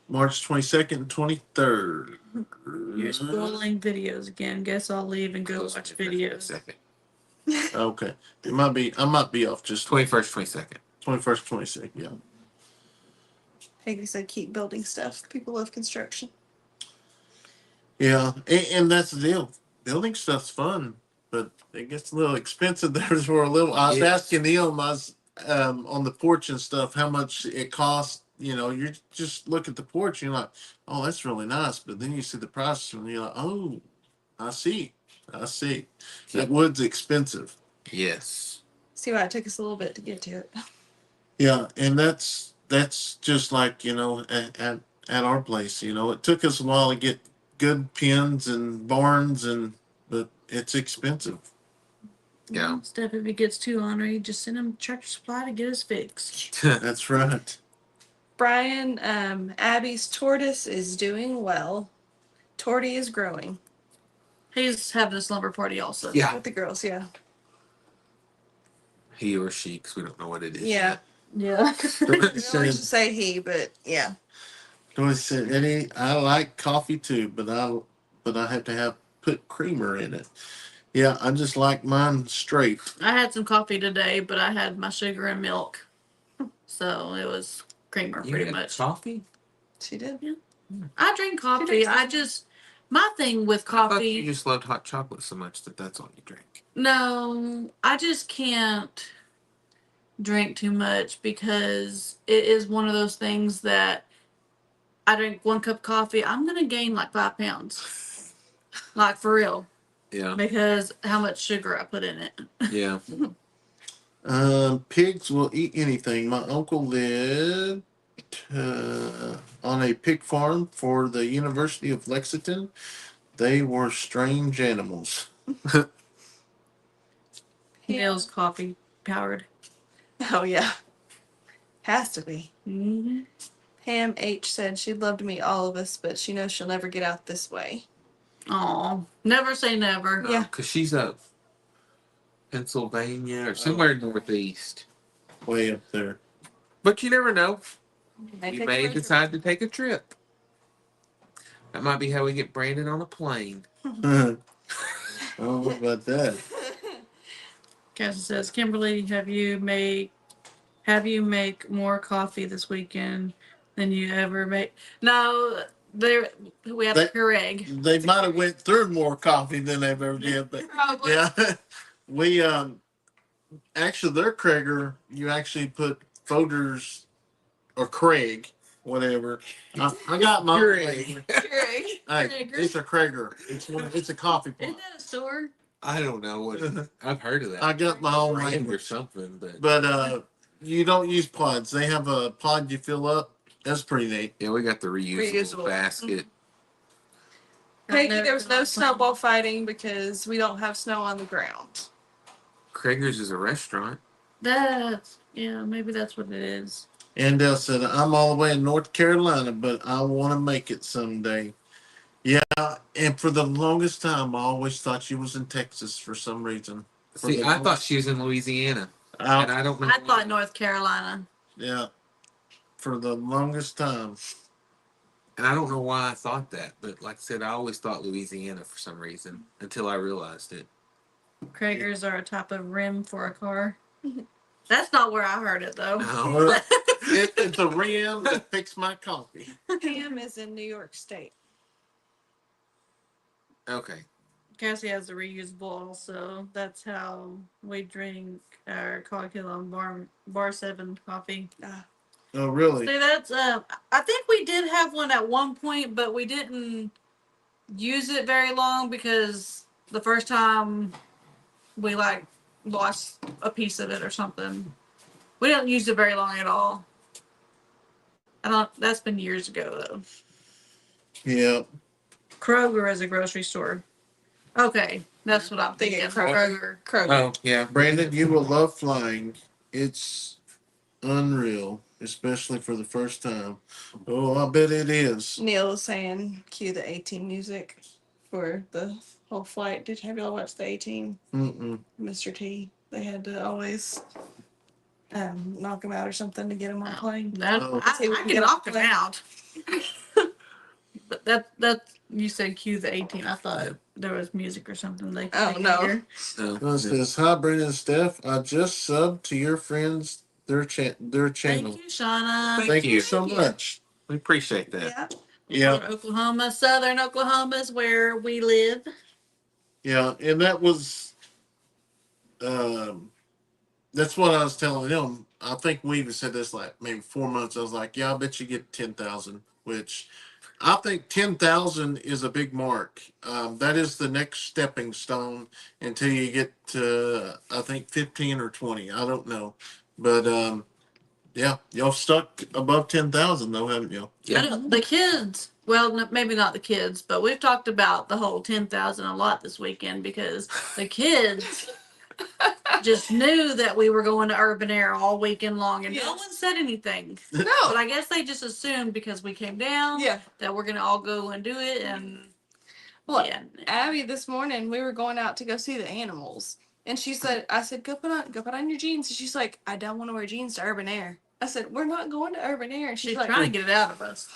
March 22nd and 23rd. You're scrolling videos again. Guess I'll leave and go watch videos. Second. Okay. I might be off just 21st, 22nd. 21st, 22nd, yeah. Peggy said keep building stuff. People love construction. Yeah, and that's the deal. Building stuff's fun, but it gets a little expensive there for a little. I was asking Neil, on the porch and stuff, how much it costs. You just look at the porch and you're like, oh, that's really nice. But then you see the price and you're like, oh, I see. That wood's expensive. Yes. See why it took us a little bit to get to it. Yeah, and that's just like, at our place, it took us a while to get good pins and barns but it's expensive. Yeah. Steph, if it gets too ornery, just send him to Tractor Supply to get us fixed. That's right. Brian, Abby's tortoise is doing well. Torty is growing. He's having a slumber party also. Yeah. With the girls, yeah. He or she, because we don't know what it is. Yeah. Yeah. We always just say he, but yeah. Dory said, Eddie, I like coffee too, but I have to put creamer in it. Yeah, I just like mine straight. I had some coffee today, but I had my sugar and milk. So it was creamer You pretty had much. coffee? She did. I drink coffee. My thing with I thought coffee. you just loved hot chocolate so much that's all you drink. No, I just can't drink too much because it is one of those things that I drink 1 cup of coffee, I'm gonna gain like 5 pounds. Like for real. Yeah. Because how much sugar I put in it. Yeah. Pigs will eat anything. My uncle lived on a pig farm for the University of Lexington. They were strange animals. Neil's coffee powered. Oh, yeah. Has to be. Mm-hmm. Pam H said she'd love to meet all of us, but she knows she'll never get out this way. Aw, never say never. Yeah. Because she's up Pennsylvania or somewhere northeast. Way up there. But you never know. They You take may a road trip. decide to take a trip. That might be how we get Brandon on a plane. Oh, what about that? Cassie says, Kimberly, have you make more coffee this weekend than you ever make? No, we have a Keurig. They might have went through more coffee than they've ever did, but Probably. yeah. we actually their Krager, you actually put folders or Craig, whatever. I got my Craig. Greg. Hey, it's a Krager. It's a coffee pot. Isn't that a store? I don't know what I've heard of that. I got my own Brand or language. something, but You don't use pods. They have a pod you fill up. That's pretty neat. yeah, we got the reusable, Reusable. basket. Peggy, there was no snowball fighting because we don't have snow on the ground. Krager's is a restaurant. Maybe that's what it is. And said, I'm all the way in North Carolina, but I want to make it someday. Yeah, and for the longest time, I always thought she was in Texas for some reason. See, I thought she was in Louisiana, and I, I don't know. I thought North Carolina. yeah, for the longest time. And I don't know why I thought that, but like I said, I always thought Louisiana for some reason until I realized it. Kragers are a type of rim for a car. That's not where I heard it though. No. Well, it's a rim that fixed my coffee. Pam is in New York State. Okay. Cassie has a reusable also. That's how we drink our Coquillon bar 7 coffee. Oh, really? See, that's I think we did have one at one point, but we didn't use it very long because the first time we like lost a piece of it or something. We don't use it very long at all. That's been years ago though. Yeah. Kroger is a grocery store. Okay, that's what I'm thinking. Kroger. Oh yeah. Brandon, you will love flying. It's unreal, especially for the first time. Oh, I bet it is. Neil was saying, cue the 18 music for the whole flight. Have y'all watched the 18? Mm-mm. Mr. T. They had to always knock him out or something to get him on plane. Oh. I can knock him out. But that you said cue the 18. I thought there was music or something. They could no. hear. Well, it says, hi, Brandon and Steph. I just subbed to your friends, their channel. Thank you, Shauna. Thank you you. so much. We appreciate that. Yeah. Yeah. Oklahoma, Southern Oklahoma is where we live. Yeah. And that was, that's what I was telling them. I think we even said this like maybe 4 months. I was like, yeah, I bet you get 10,000, which I think 10,000 is a big mark. That is the next stepping stone until you get to, I think 15 or 20. I don't know. But, yeah, y'all stuck above 10,000 though, haven't you? Yeah. The kids, well, maybe not the kids, but we've talked about the whole 10,000 a lot this weekend because the kids just knew that we were going to Urban Air all weekend long and no Yes. one said anything. No. But I guess they just assumed because we came down Yeah. that we're going to all go and do it. And Well, yeah. Abby, this morning we were going out to go see the animals, and she said, "I said go put on your jeans." And she's like, "I don't want to wear jeans to Urban Air." I said, "We're not going to Urban Air." And She's like, trying to get it out of us.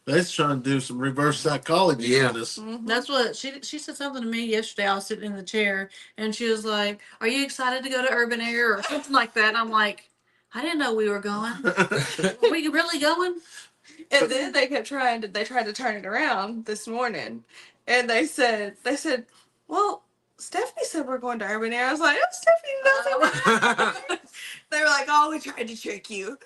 That's trying to do some reverse psychology Yeah. on us. Mhm. That's what she said something to me yesterday. I was sitting in the chair and she was like, "Are you excited to go to Urban Air or something like that?" And I'm like, "I didn't know we were going. Are we really going?" And then they tried to turn it around this morning, and they said, "Well, Stephanie said we're going to Urban Air." I was like, "Oh, Stephanie knows." They were like, "Oh, we tried to trick you."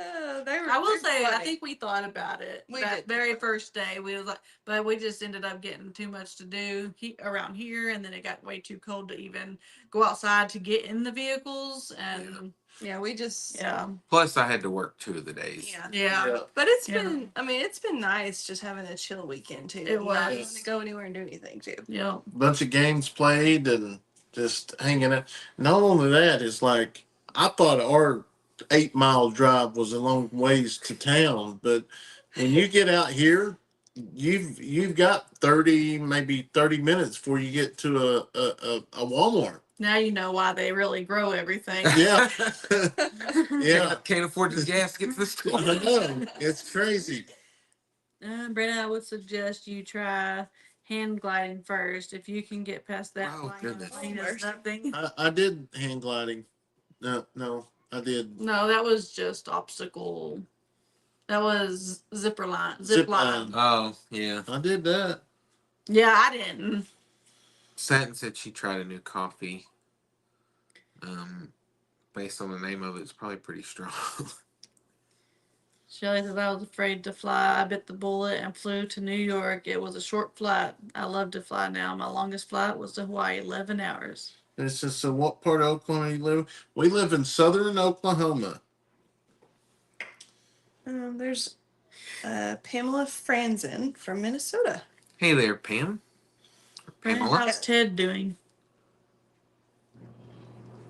I will say, I think we thought about it We that did. very first day. We was like, but we just ended up getting too much to do around here, and then it got way too cold to even go outside to get in the vehicles. And we just Plus, I had to work 2 of the days. yeah. But it's Yeah. been, I mean, it's been nice just having a chill weekend too. It Not was. having to go anywhere and do anything too. Yeah. Bunch of games played and just hanging out. Not only that, it's like I thought our 8 mile drive was a long ways to town, but when you get out here, you've got 30, maybe 30 minutes before you get to a Walmart. Now you know why they really grow everything. Yeah. Yeah. Can't afford the gas to get to the store. I know. It's crazy. Brandon, I would suggest you try hand gliding first. If you can get past that Oh, line, goodness. line is nothing. I did hand gliding. No, I did. No, that was just obstacle. That was zip Zip line. line. Oh, yeah. I did that. Yeah, I didn't. Satin said she tried a new coffee. Based on the name of it, it's probably pretty strong. Shelly says, I was afraid to fly. I bit the bullet and flew to New York. It was a short flight. I love to fly now. My longest flight was to Hawaii, 11 hours. And it says, so what part of Oklahoma you live? We live in southern Oklahoma. There's Pamela Franzen from Minnesota. Hey there, Pam. Brandon, Pamela. how's Ted doing?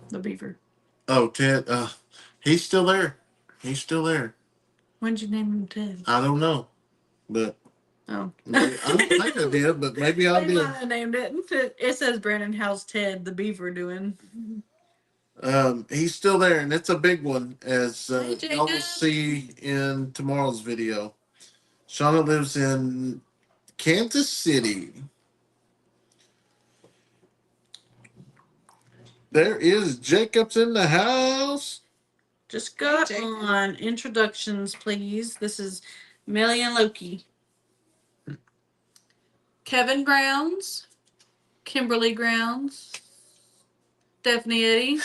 The beaver. Oh, Ted, he's still there. He's still there. When'd you name him Ted? I don't know, but Oh. I don't think I did, but maybe I They did. might have named it. It says, Brandon, how's Ted the beaver doing? He's still there, and it's a big one, as Hey, y'all will Jacob. see in tomorrow's video. Shauna lives in Kansas City. There is Jacob's in the house. Just got Hey, Jacob. on. Introductions, please. This is Millie and Loki. Kevin Grounds. Kimberly Grounds. Stephanie Eddy.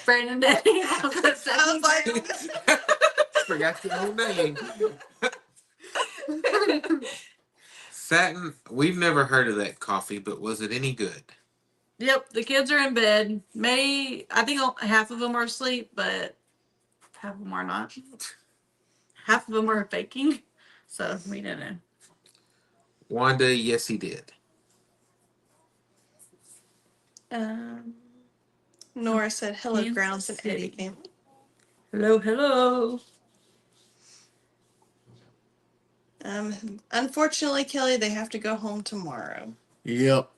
Brandon Eddy. I was like, Forgot your own name. Satin, we've never heard of that coffee, but was it any good? Yep, the kids are in bed. I think half of them are asleep, but half of them are not. Half of them are faking. So we don't know. Wanda, yes, he did. Nora said, hello, Kansas Grounds and Eddie City. family. Hello, hello. Unfortunately, Kelly, they have to go home tomorrow. Yep,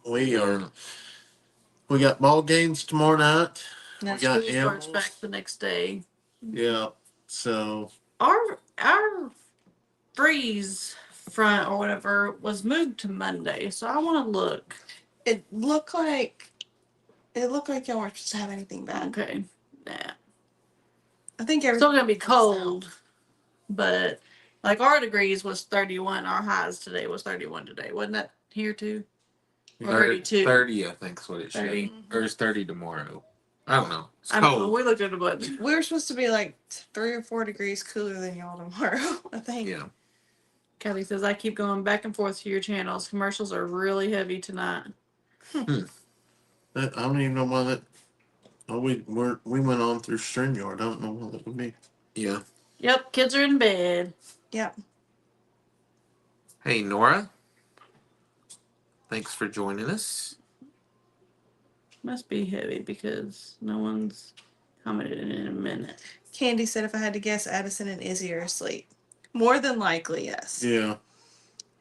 we are. We got ball games tomorrow night. Now We got school starts animals. back the next day. Yeah, so Our freeze front or whatever was moved to Monday, so I want to look. It looked like y'all weren't supposed to have anything bad. Okay, nah. I think It's everything still gonna be was cold, but like our degrees was 31. Our highs today was 31 today. Wasn't that here too? Or 32. 30, I think is what it should. 30. Or is 30 tomorrow? I don't know. It's I don't know. cold. We looked at the budget. We were supposed to be like 3 or 4 degrees cooler than y'all tomorrow, I think. Yeah. Kelly says I keep going back and forth to your channels. Commercials are really heavy tonight. I don't even know why that. Oh, we went on through StreamYard. I don't know what that would be. Yeah. Yep, kids are in bed. Yep. Hey, Nora. Thanks for joining us. Must be heavy because no one's commented in a minute. Candy said, if I had to guess, Addison and Izzy are asleep. More than likely, yes. Yeah.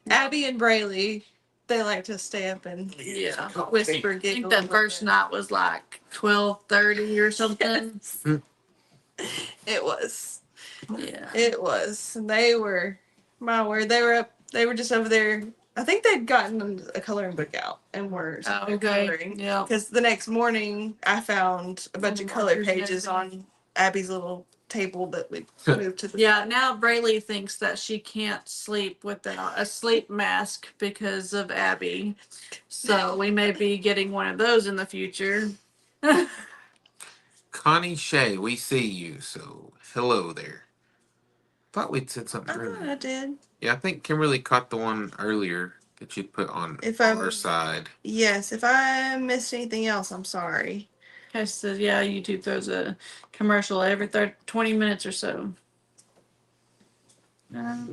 Abby and Braylee, they like to stay up and Yeah. whisper, I giggle. think a that little first bit. night was like 12:30 or something. It was. Yeah. It was. They were, my word, they were up, they were just over there. I think they'd gotten a coloring book out and were Okay. coloring. Yeah. Because the next morning, I found a bunch of color Markers and pages everything. on Abby's little table that we moved to the Yeah. Now Braylee thinks that she can't sleep without a sleep mask because of Abby. So we may be getting one of those in the future. Connie Shea, we see you. So, hello there. Thought we'd said something I thought earlier. I did. Yeah, I think Kimberly caught the one earlier that you put on If our I'm- side. Yes, if I missed anything else, I'm sorry. Cash says, yeah, YouTube throws a commercial every 20 minutes or so.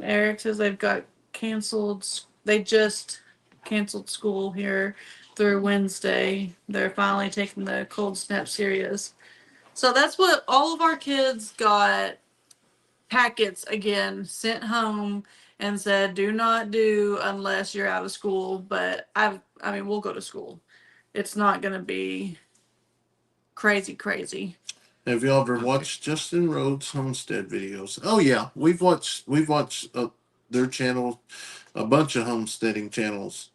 Eric says they've got canceled. They just canceled school here through Wednesday. They're finally taking the cold snap serious. So that's what all of our kids got packets again sent home and said, do not do unless you're out of school. But I mean, we'll go to school. It's not going to be crazy. Have you ever watched Justin Rhodes homestead videos? Oh yeah, we've watched their channel, a bunch of homesteading channels.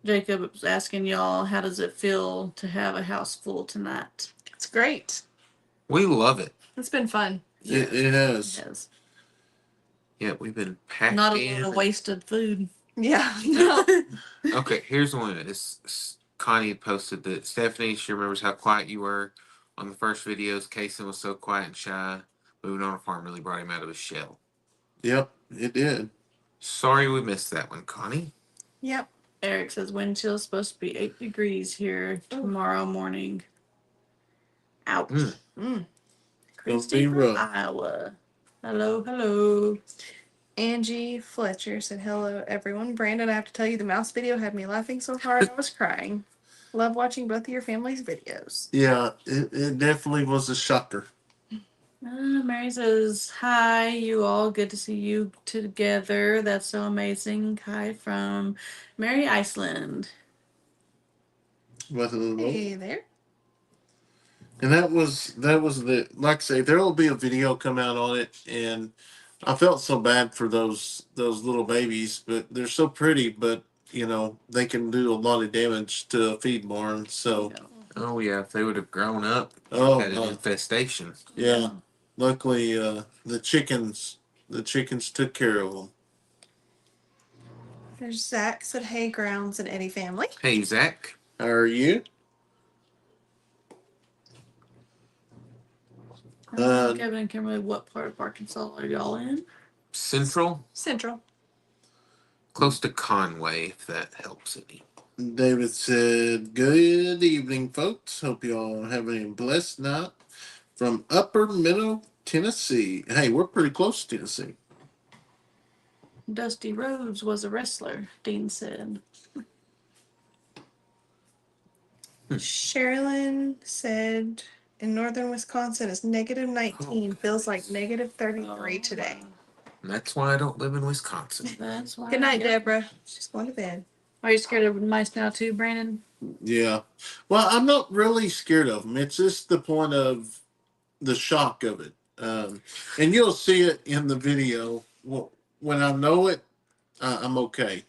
Jacob was asking y'all, how does it feel to have a house full tonight? It's great. We love it. It's been fun. It has. Yes. Yeah, we've been packed Not a in. lot of wasted food. Yeah. No. Okay, here's one. Connie posted that Stephanie, she remembers how quiet you were on the first videos. Kayson was so quiet and shy. Moving on a farm really brought him out of his shell. Yep, it did. Sorry we missed that one, Connie. Yep. Eric says wind chill is supposed to be 8 degrees here tomorrow morning. Ouch. Mm. Mm. Christy be from rough. Iowa. Hello, hello. Angie Fletcher said, "Hello, everyone. Brandon, I have to tell you, the mouse video had me laughing so hard I was crying. Love watching both of your family's videos." Yeah, it definitely was a shocker. Mary says, hi, you all. Good to see you together. That's so amazing. Hi from Mary Iceland. But, Hey there. and that was the, like I say, there will be a video come out on it, and I felt so bad for those little babies, but they're so pretty, but they can do a lot of damage to a feed barn. So Oh, yeah, if they would have grown up, oh had an infestation. yeah, luckily the chickens took care of them. There's Zach said, "Hey, Grounds and Eddie family." Hey, Zach. How are you? Kevin and Kimberly, what part of Arkansas are y'all in? Central, Central. close to Conway, if that helps any. David said, "Good evening, folks. Hope you all having a blessed night from Upper Middle Tennessee." Hey, we're pretty close to Tennessee. Dusty Rhodes was a wrestler, Dean said. Sherilyn said, "In northern Wisconsin, it's negative 19. Feels like negative 33 today." And that's why I don't live in Wisconsin. That's why. Good night, Yep. Deborah. She's going to bed. Are you scared of mice now too, Brandon? Yeah. Well, I'm not really scared of them. It's just the point of the shock of it. And you'll see it in the video. Well, when I know it, I'm okay.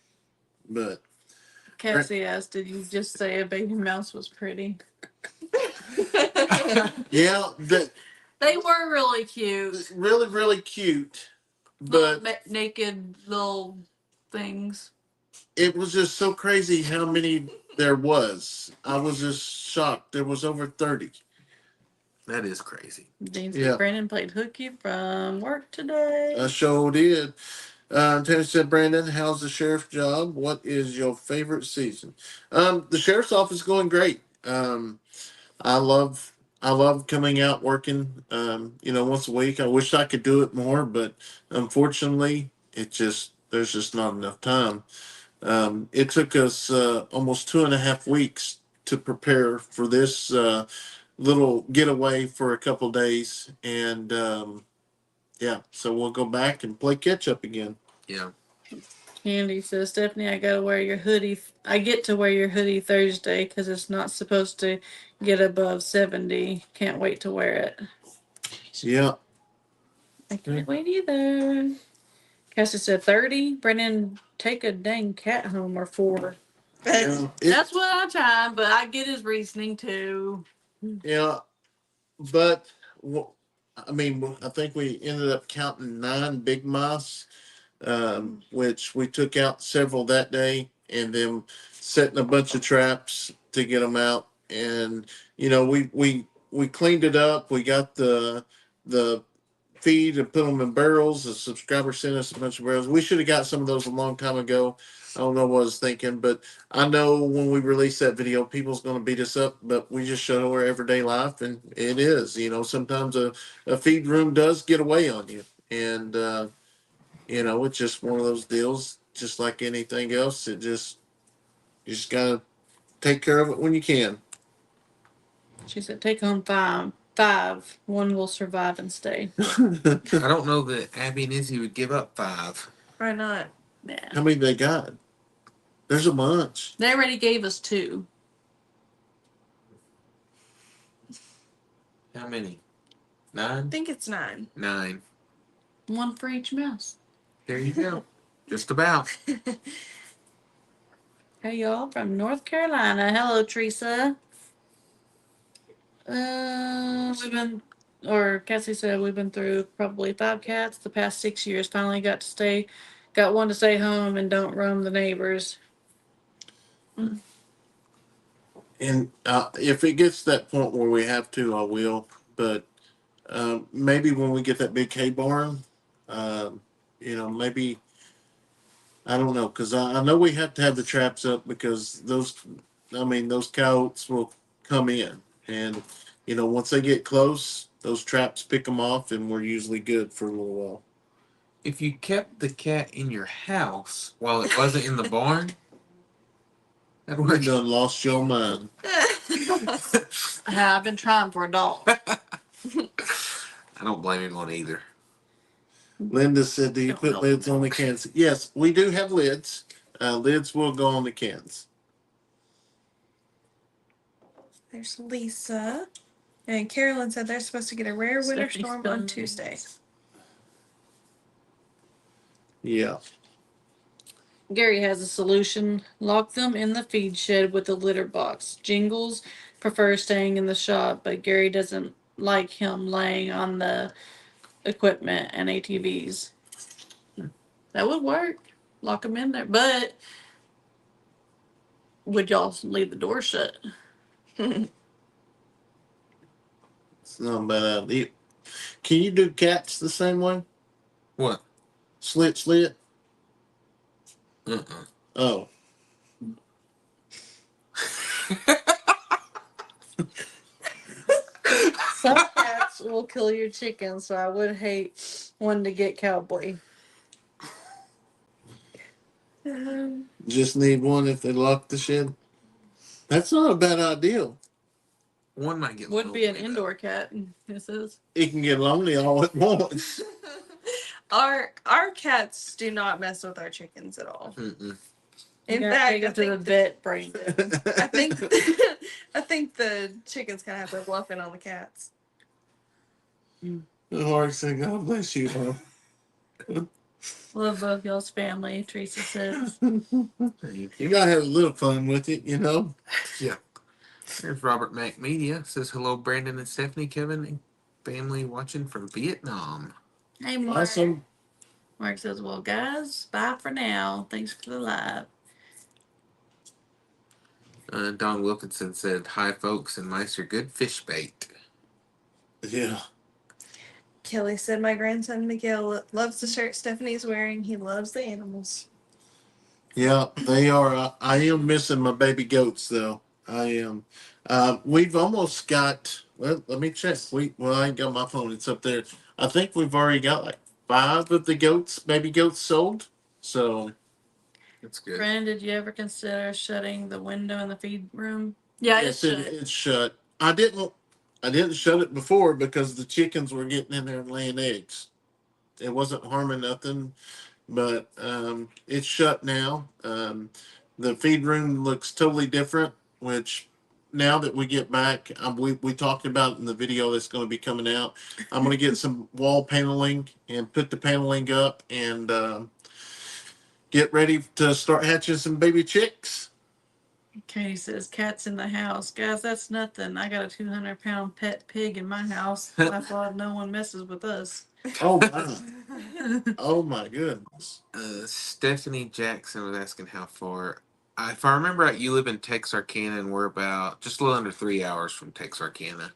But Cassie asked, did you just say a baby mouse was pretty? yeah, They were really cute. really, really cute. Little But naked little things. it was just so crazy how many there was. I was just shocked. There was over 30. That is crazy. Dean said Yeah. Brandon played hooky from work today. I sure did. Terry said, "Brandon, how's the sheriff's job? What is your favorite season?" The sheriff's office is going great. I love I love coming out working. Once a week. I wish I could do it more, but unfortunately, there's just not enough time. It took us almost 2.5 weeks to prepare for this little getaway for a couple days, and yeah, so we'll go back and play catch up again. Yeah. Candy says, Stephanie, I gotta wear your hoodie. I get to wear your hoodie Thursday because it's not supposed to get above 70. Can't wait to wear it. Yeah, I can't wait either. Cassie said 30. Brennan, take a dang cat home or 4. yeah, That's what I'm trying, but I get his reasoning too. yeah. But I mean, I think we ended up counting 9 big mice, which we took out several that day, and then setting a bunch of traps to get them out. And we cleaned it up. We got the feed and put them in barrels. The subscriber sent us a bunch of barrels. We should have got some of those a long time ago. I don't know what I was thinking, but I know when we release that video, people's going to beat us up, but we just show our everyday life, and it is. Sometimes a feed room does get away on you, and it's just one of those deals. Just like anything else, you just gotta take care of it when you can. She said, take home 5. 5. 1 will survive and stay. I don't know that Abby and Izzy would give up 5. Why not? Yeah. How many they got? There's a bunch. They already gave us 2. How many? I 9? think it's 9. 9. 1 for each mouse. There you go. Just about. Hey, y'all from North Carolina. Hello, Teresa. Cassie said we've been through probably 5 cats the past 6 years. Finally got to stay Got one to stay home and don't roam the neighbors. And if it gets to that point where we have to, I will. But maybe when we get that big hay barn, maybe I don't know, because I know we have to have the traps up because those coyotes will come in, and once they get close, those traps pick them off, and we're usually good for a little while. If you kept the cat in your house while it wasn't in the barn, that'd You work. done lost your mind. I've been trying for a dog. I don't blame anyone either. Linda said, "Do you Don't put help lids them. on the cans?" Yes, we do have lids. Lids will go on the cans. There's Lisa. And Carolyn said they're supposed to get a rare winter Stephanie storm on Spoons. Tuesday. Yeah. Gary has a solution. Lock them in the feed shed with a litter box. Jingles prefers staying in the shop, but Gary doesn't like him laying on the equipment and ATVs. That would work. Lock them in there. But would y'all leave the door shut? It's not a bad idea. Can you do cats the same way? What? Slit. Uh-uh. Oh. Some cats will kill your chicken, so I would hate one to get Cowboy. Just need one if they lock the shed. That's not a bad idea. One might get Would be an lonely, though. indoor cat. This is. It can get lonely all at once. Our cats do not mess with our chickens at all. Mm-mm. In You gotta fact, take I them to the think vet, Brandon. I think I think the chickens kind of have their bluffing on the cats. Hard saying, "God bless you." Huh? Love both y'all's family, Teresa says. You gotta have a little fun with it, Yeah. There's Robert Mac Media. Says hello, Brandon and Stephanie, Kevin, and family watching from Vietnam. Hey, Mark. Awesome. Mark says, well, guys, bye for now. Thanks for the live. Don Wilkinson said, hi, folks, and mice are good fish bait. Yeah. Kelly said my grandson Miguel loves the shirt Stephanie's wearing. He loves the animals. Yeah, they are. I am missing my baby goats, though. I am. We've almost got. Well, let me check. I ain't got my phone. It's up there. I think we've already got like 5 of the baby goats sold. So That's good. Brandon, did you ever consider shutting the window in the feed room? Yeah, yes, it's shut. it's shut. I didn't shut it before because the chickens were getting in there and laying eggs. It wasn't harming nothing, but it's shut now. The feed room looks totally different, which now that we get back, we talked about it in the video that's going to be coming out. I'm going to get some wall paneling and put the paneling up and get ready to start hatching some baby chicks. Katie says, cats in the house. Guys, that's nothing. I got a 200-pound pet pig in my house. That's why no one messes with us. Oh, wow. Oh, my goodness. Stephanie Jackson was asking how far. If I remember right, you live in Texarkana, and we're about just a little under 3 hours from Texarkana.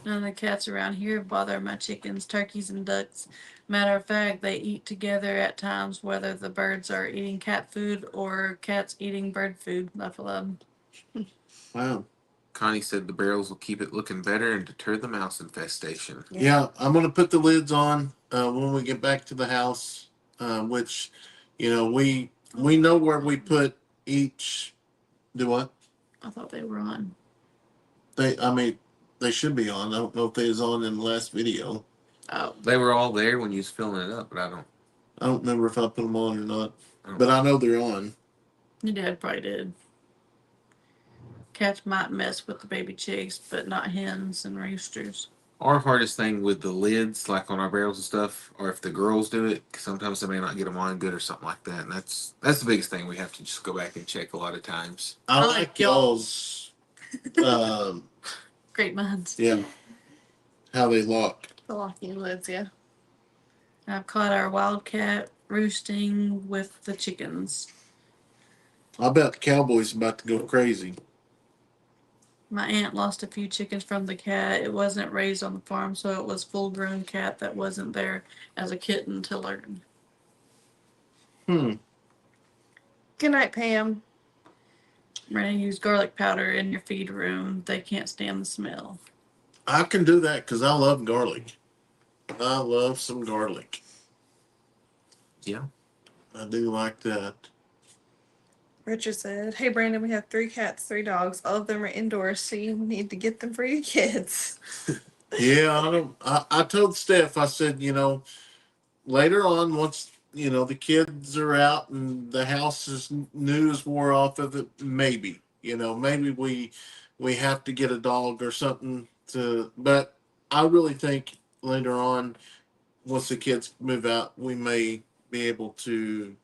None of the cats around here bother my chickens, turkeys, and ducks. Matter of fact, they eat together at times, whether the birds are eating cat food or cats eating bird food. Love. Wow. Connie said the barrels will keep it looking better and deter the mouse infestation. Yeah, I'm going to put the lids on when we get back to the house, which, we know where we put each. Do what? I thought they were on. They should be on. I don't know if they was on in the last video. Oh, They were all there when you was filling it up, but I don't remember if I put them on or not, don't but I know they're on. your dad probably did. Cats might mess with the baby chicks, but not hens and roosters. Our hardest thing with the lids, like on our barrels and stuff, or if the girls do it, 'cause sometimes they may not get them on good or something like that, and that's the biggest thing we have to just go back and check a lot of times. I like like y'all's. y'all's. Great minds. Yeah, how they lock. The locking lids, yeah. I've caught our wildcat roosting with the chickens. I bet the Cowboys about to go crazy. My aunt lost a few chickens from the cat. It wasn't raised on the farm, so it was full grown cat that wasn't there as a kitten to learn. Hmm. Good night, Pam. Brandon, use garlic powder in your feed room. They can't stand the smell. I can do that because I love garlic. I love some garlic. Yeah. I do like that. Richard said, "Hey Brandon, we have 3 cats, 3 dogs. All of them are indoors, so you need to get them for your kids." Yeah, I don't. I told Steph. I said, later on, once the kids are out and the house is news wore off of it, maybe maybe we have to get a dog or something to. But I really think later on, once the kids move out, we may be able to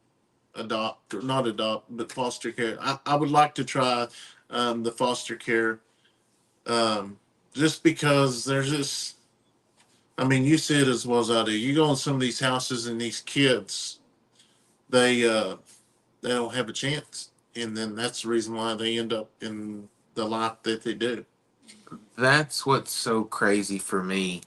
adopt or not adopt, but foster care. I would like to try the foster care, just because there's this. I mean, you see it as well as I do. You go in some of these houses and these kids, they don't have a chance, and then that's the reason why they end up in the life that they do. That's what's so crazy for me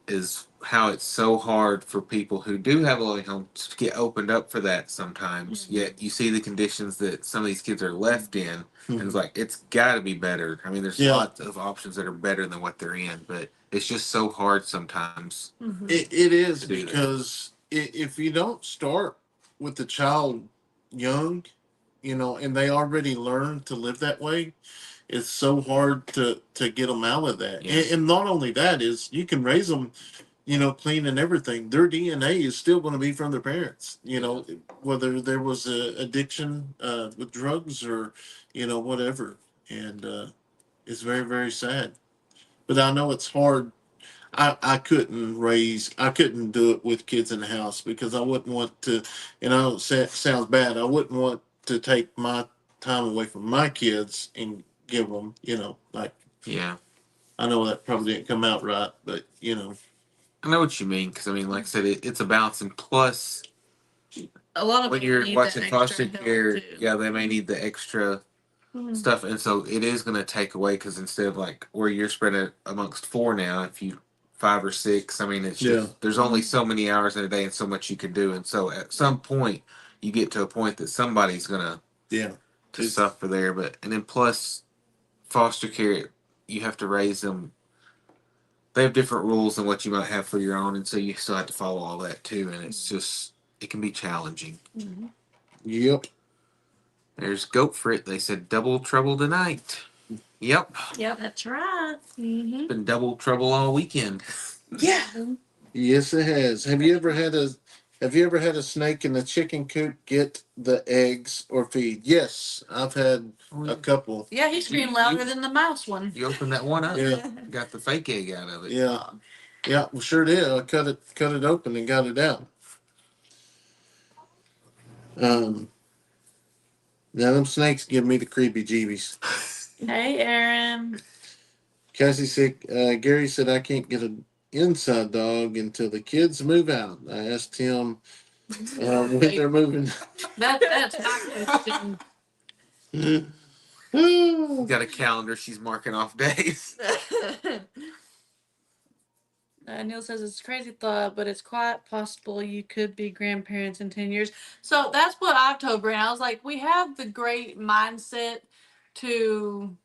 is how it's so hard for people who do have a loving home to get opened up for that sometimes. Mhm. Yet you see the conditions that some of these kids are left in, and it's like it's got to be better. I mean, there's Yeah. lots of options that are better than what they're in, but it's just so hard sometimes. Mm-hmm. It is To do that. because if you don't start with the child young, and they already learn to live that way, it's so hard to get them out of that. Yeah. And not only that is you can raise them, clean and everything. Their DNA is still going to be from their parents. Whether there was a addiction with drugs or whatever, and it's very very sad. But I know it's hard. I couldn't do it with kids in the house because I wouldn't want to, it sounds bad. I wouldn't want to take my time away from my kids and give them, like, Yeah, I know that probably didn't come out right, but, I know what you mean because I mean, like I said, it's a balance, and plus A lot of when people you're need watching that foster extra help care, too. yeah, they may need the extra stuff, and so it is going to take away because instead of like where you're spread it amongst 4 now, if you 5 or 6, I mean, it's just Yeah. there's only so many hours in a day and so much you can do, and so at some point you get to a point that somebody's gonna yeah. to suffer there, but and then plus foster care, you have to raise them. They have different rules than what you might have for your own, and so you still have to follow all that too, and it's just it can be challenging. Mm-hmm. Yep. There's goat frit. They said double trouble tonight. Yep, Yep, that's right. Mm-hmm. been double trouble all weekend. Yeah. Yes, it has. Have you ever had a snake in a chicken coop get the eggs or feed? Yes, I've had a couple. Yeah, he screamed louder than the mouse one. You opened that one up. Yeah. Got the fake egg out of it. Yeah. Yeah, well, sure did. I cut it open and got it out. Now them snakes give me the creepy jeebies. Hey, Aaron. Cassie said, Gary said I can't get an inside dog until the kids move out. I asked him when they're moving. That's my question. Got a calendar. She's marking off days. Neil says it's a crazy thought, but it's quite possible you could be grandparents in 10 years. So that's what I've told Brent. I was like, we have the great mindset to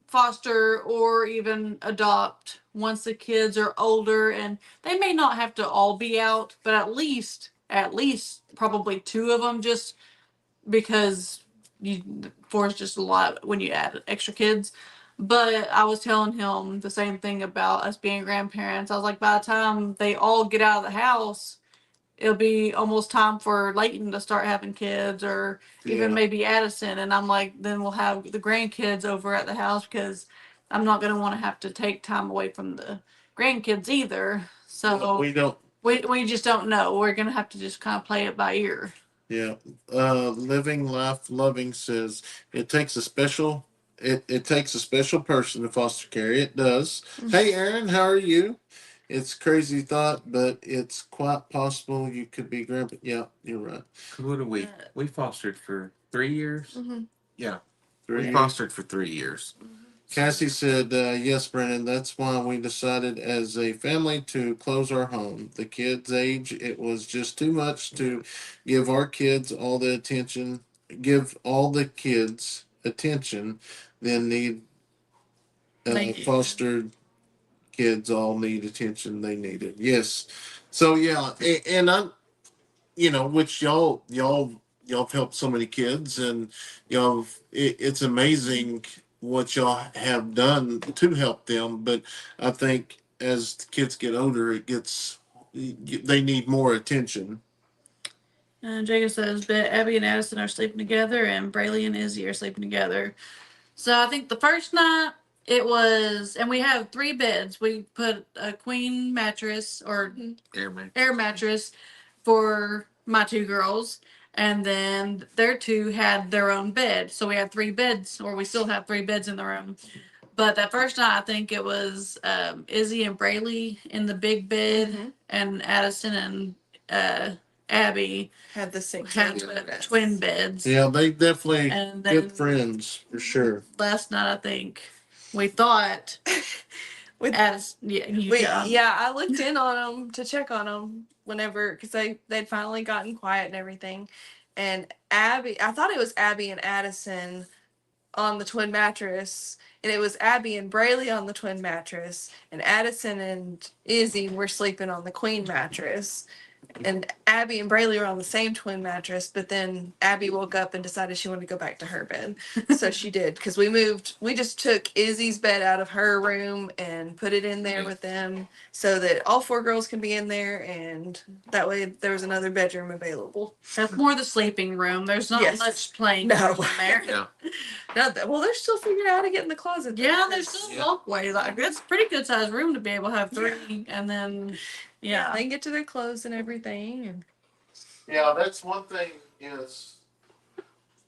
foster or even adopt once the kids are older, and they may not have to all be out, but at least probably 2 of them, just because 4 is just a lot when you add extra kids. But I was telling him the same thing about us being grandparents. I was like, by the time they all get out of the house, it'll be almost time for Leighton to start having kids, or even Yeah. maybe Addison. And I'm like, then we'll have the grandkids over at the house because I'm not going to want to have to take time away from the grandkids either. So We don't. we just don't know. We're going to have to just kind of play it by ear. Yeah. Living Life Loving says it takes a special. It takes a special person to foster care. It does. Hey, Aaron, how are you? It's crazy thought, but it's quite possible you could be grandpa. Yeah, you're right. What did we? We fostered for 3 years. Mm-hmm. Yeah, Three we years. fostered for 3 years. Cassie said, yes, Brennan, that's why we decided as a family to close our home. The kids' age, it was just too much to give our kids all the attention, give all the kids attention, then need They do. foster kids all need attention they needed. Yes. So, yeah, and I'm, which y'all have helped so many kids, and it's amazing what y'all have done to help them. But I think as the kids get older, they need more attention. And Jacob says, "Bet Abby and Addison are sleeping together, and Braylee and Izzy are sleeping together." So I think the first night it was, and we have 3 beds. We put a queen mattress or air mattress for my 2 girls, and then their 2 had their own bed. So we had 3 beds, or we still have 3 beds in the room. But that first night, I think it was Izzy and Braylee in the big bed, Mm-hmm. and Addison and Abby Had the same had twin beds. Yeah, they definitely And good then friends for sure. last night, I think we thought With- I looked in on them to check on them whenever, because they'd finally gotten quiet and everything. And Abby, I thought it was Abby and Addison on the twin mattress, and it was Abby and Braylee on the twin mattress, and Addison and Izzy were sleeping on the queen mattress. And Abby and Braylee were on the same twin mattress, but then Abby woke up and decided she wanted to go back to her bed. So she did, because we just took Izzy's bed out of her room and put it in there with them so that all 4 girls can be in there, and that way there was another bedroom available. That's more the sleeping room. There's not Yes. much playing No. room in there. Yeah. Well, they're still figuring out how to get in the closet. Yeah, there's still Yeah. walkway. Like that's a pretty good sized room to be able to have 3, and then Yeah, they can get to their clothes and everything. And Yeah, that's one thing is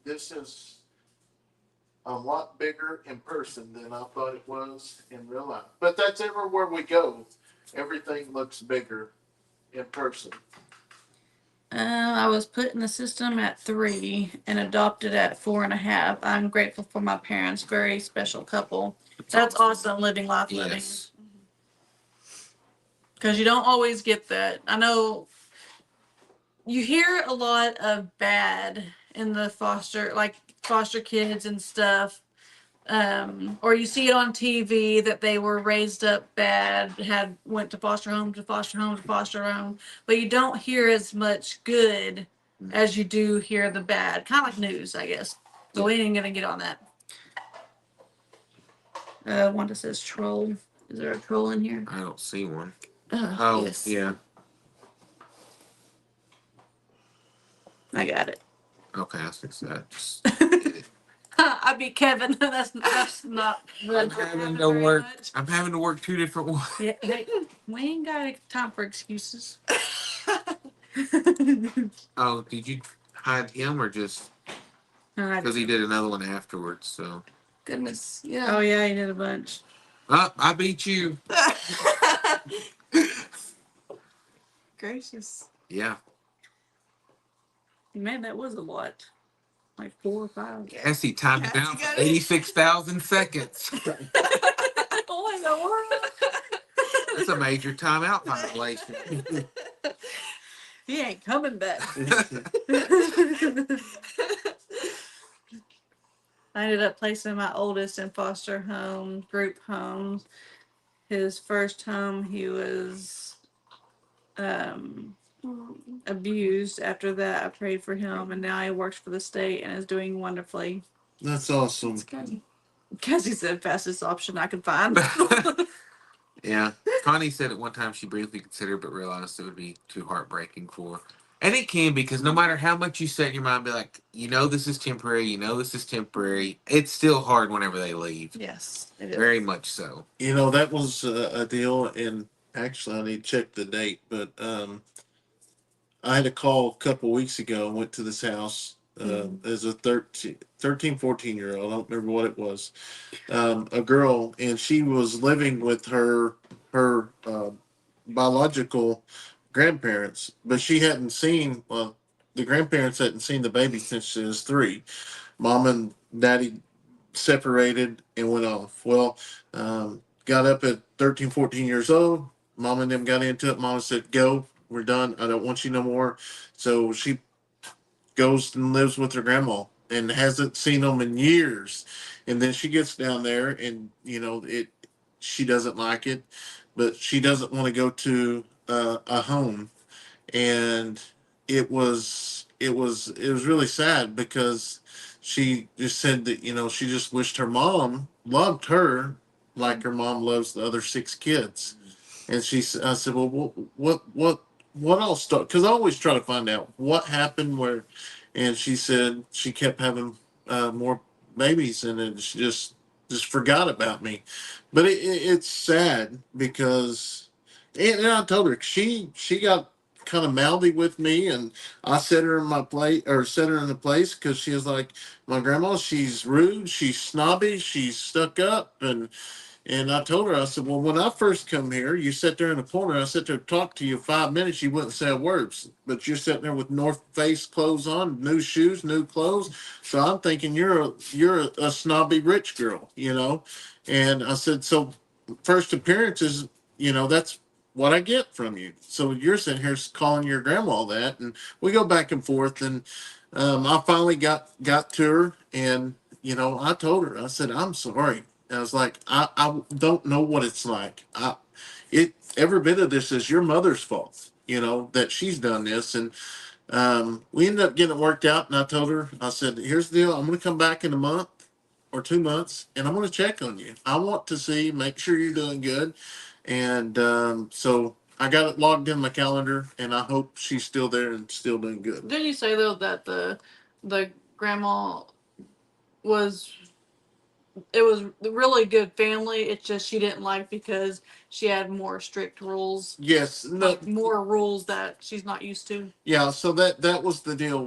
this is a lot bigger in person than I thought it was in real life. But that's everywhere we go. Everything looks bigger in person. I was put in the system at 3 and adopted at 4.5. I'm grateful for my parents. Very special couple. That's awesome. Living life, living. Yes. Because you don't always get that. I know you hear a lot of bad in the foster kids and stuff. Or you see it on TV that they were raised up bad, went to foster home to foster home to foster home, but you don't hear as much good as you do hear the bad. Kind of like news, I guess. So we ain't gonna get on that. Wanda says troll. Is there a troll in here? I don't see one. oh, Yes. Yeah. I got it. Okay, I fix that. Just I beat Kevin. That's not. I'm having to work. I'm having to work 2 different ones. Yeah, hey, we ain't got time for excuses. Oh, did you hide him or just because he did another one afterwards? So. Goodness, yeah. Oh yeah, he did a bunch. Oh, I beat you. Gracious. Yeah. Man, that was a lot. Like 4 or 5. Cassie timed it Cassie down for got it. 86,000 seconds. Oh my god. That's a major timeout violation. He ain't coming back. I ended up placing my oldest in foster home, group homes. His first home, he was abused. After that, I prayed for him, and now he works for the state and is doing wonderfully. That's awesome. That's good. Cassie said, fastest option I could find. Yeah. Connie said at one time she briefly considered but realized it would be too heartbreaking for her. And it can be, because no matter how much you set in your mind, be like, this is temporary, this is temporary, it's still hard whenever they leave. Yes, it is. Very much so. That was a deal, and actually I need to check the date, but I had a call a couple weeks ago. I went to this house as a 13, 14-year-old. I don't remember what it was. A girl, and she was living with her biological grandparents, but she hadn't seen, well, the grandparents hadn't seen the baby since she was 3. Mom and daddy separated and went off. Well, got up at 13, 14 years old. Mom and them got into it. Mom said, go, we're done. I don't want you no more. So she goes and lives with her grandma and hasn't seen them in years. And then she gets down there and, she doesn't like it, but she doesn't want to go to a home. And it was really sad because she just said that, she just wished her mom loved her like her mom loves the other 6 kids. And I said, well, what else? Because I always try to find out what happened where. And she said she kept having more babies, and then she just forgot about me. But it's sad because, and I told her she got kind of mouthy with me, and I set her in my place or set her in the place because she was like, my grandma, she's rude, she's snobby, she's stuck up, and I told her, I said, well, when I first come here, you sat there in the corner. I sat there and talked to you 5 minutes. You wouldn't say a word. But you're sitting there with North Face clothes on, new shoes, new clothes. So I'm thinking you're a snobby rich girl, And I said, so first appearances, that's what I get from you. So you're sitting here calling your grandma that. And we go back and forth. And I finally got to her. And, I told her, I said, I'm sorry. I was like, I don't know what it's like. Every bit of this is your mother's fault, that she's done this. And we ended up getting it worked out. And I told her, I said, here's the deal. I'm going to come back in a month or 2 months and I'm going to check on you. I want to see, make sure you're doing good. And so I got it logged in my calendar and I hope she's still there and still doing good. Didn't you say though that the grandma was it was a really good family? It's just she didn't like because she had more strict rules. Yes. No. Like more rules that she's not used to. Yeah, so that was the deal.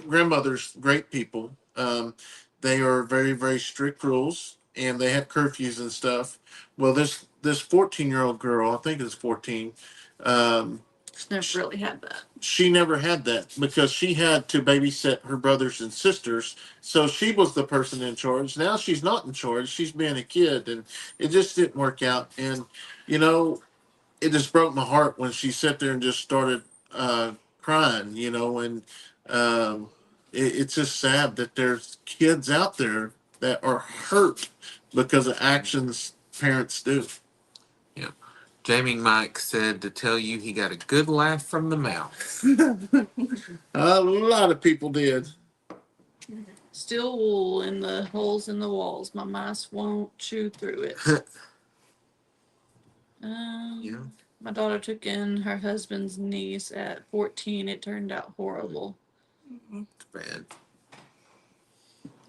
Grandmothers, great people. They are very very strict rules, and they have curfews and stuff. Well, this 14-year-old girl, I think it's 14. Um, She's never really had that. she never had that because she had to babysit her brothers and sisters. So she was the person in charge. Now she's not in charge. She's being a kid, and it just didn't work out. And you know, it just broke my heart when she sat there and just started crying, and it's just sad that there's kids out there that are hurt because of actions parents do. Yeah. Jamie Mike said to tell you he got a good laugh from the mouth. A lot of people did. Still wool in the holes in the walls. My mice won't chew through it. Yeah. My daughter took in her husband's niece at 14. It turned out horrible. It's bad.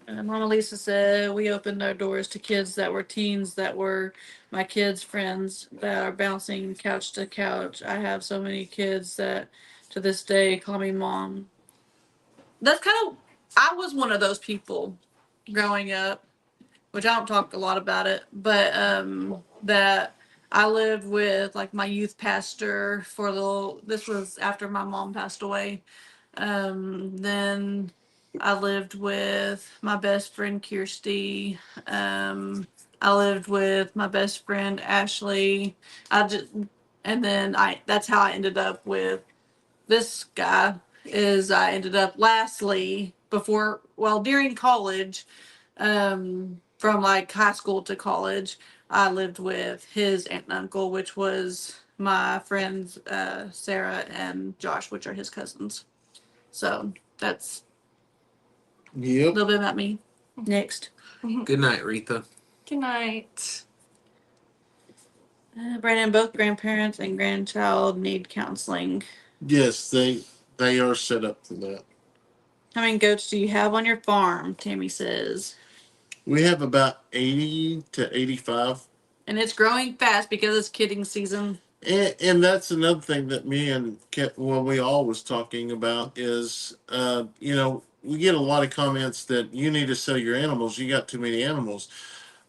And Mama Lisa said we opened our doors to kids that were teens that were my kids' friends that are bouncing couch to couch. I have so many kids that to this day call me mom. That's I was one of those people growing up, which I don't talk a lot about it, but that I lived with like my youth pastor this was after my mom passed away. Then I lived with my best friend Kirsty. I lived with my best friend Ashley. And then that's how I ended up with this guy. I ended up lastly during college, from like high school to college, I lived with his aunt and uncle, which was my friends Sarah and Josh, which are his cousins. So that's a Yep. little bit about me. Next. Good night, Retha. Good night. Brandon, both grandparents and grandchild need counseling. Yes, they are set up for that. How many goats do you have on your farm? Tammy says. We have about 80 to 85. And it's growing fast because it's kidding season. And that's another thing that me and we all was talking about is, we get a lot of comments that you need to sell your animals. You got too many animals.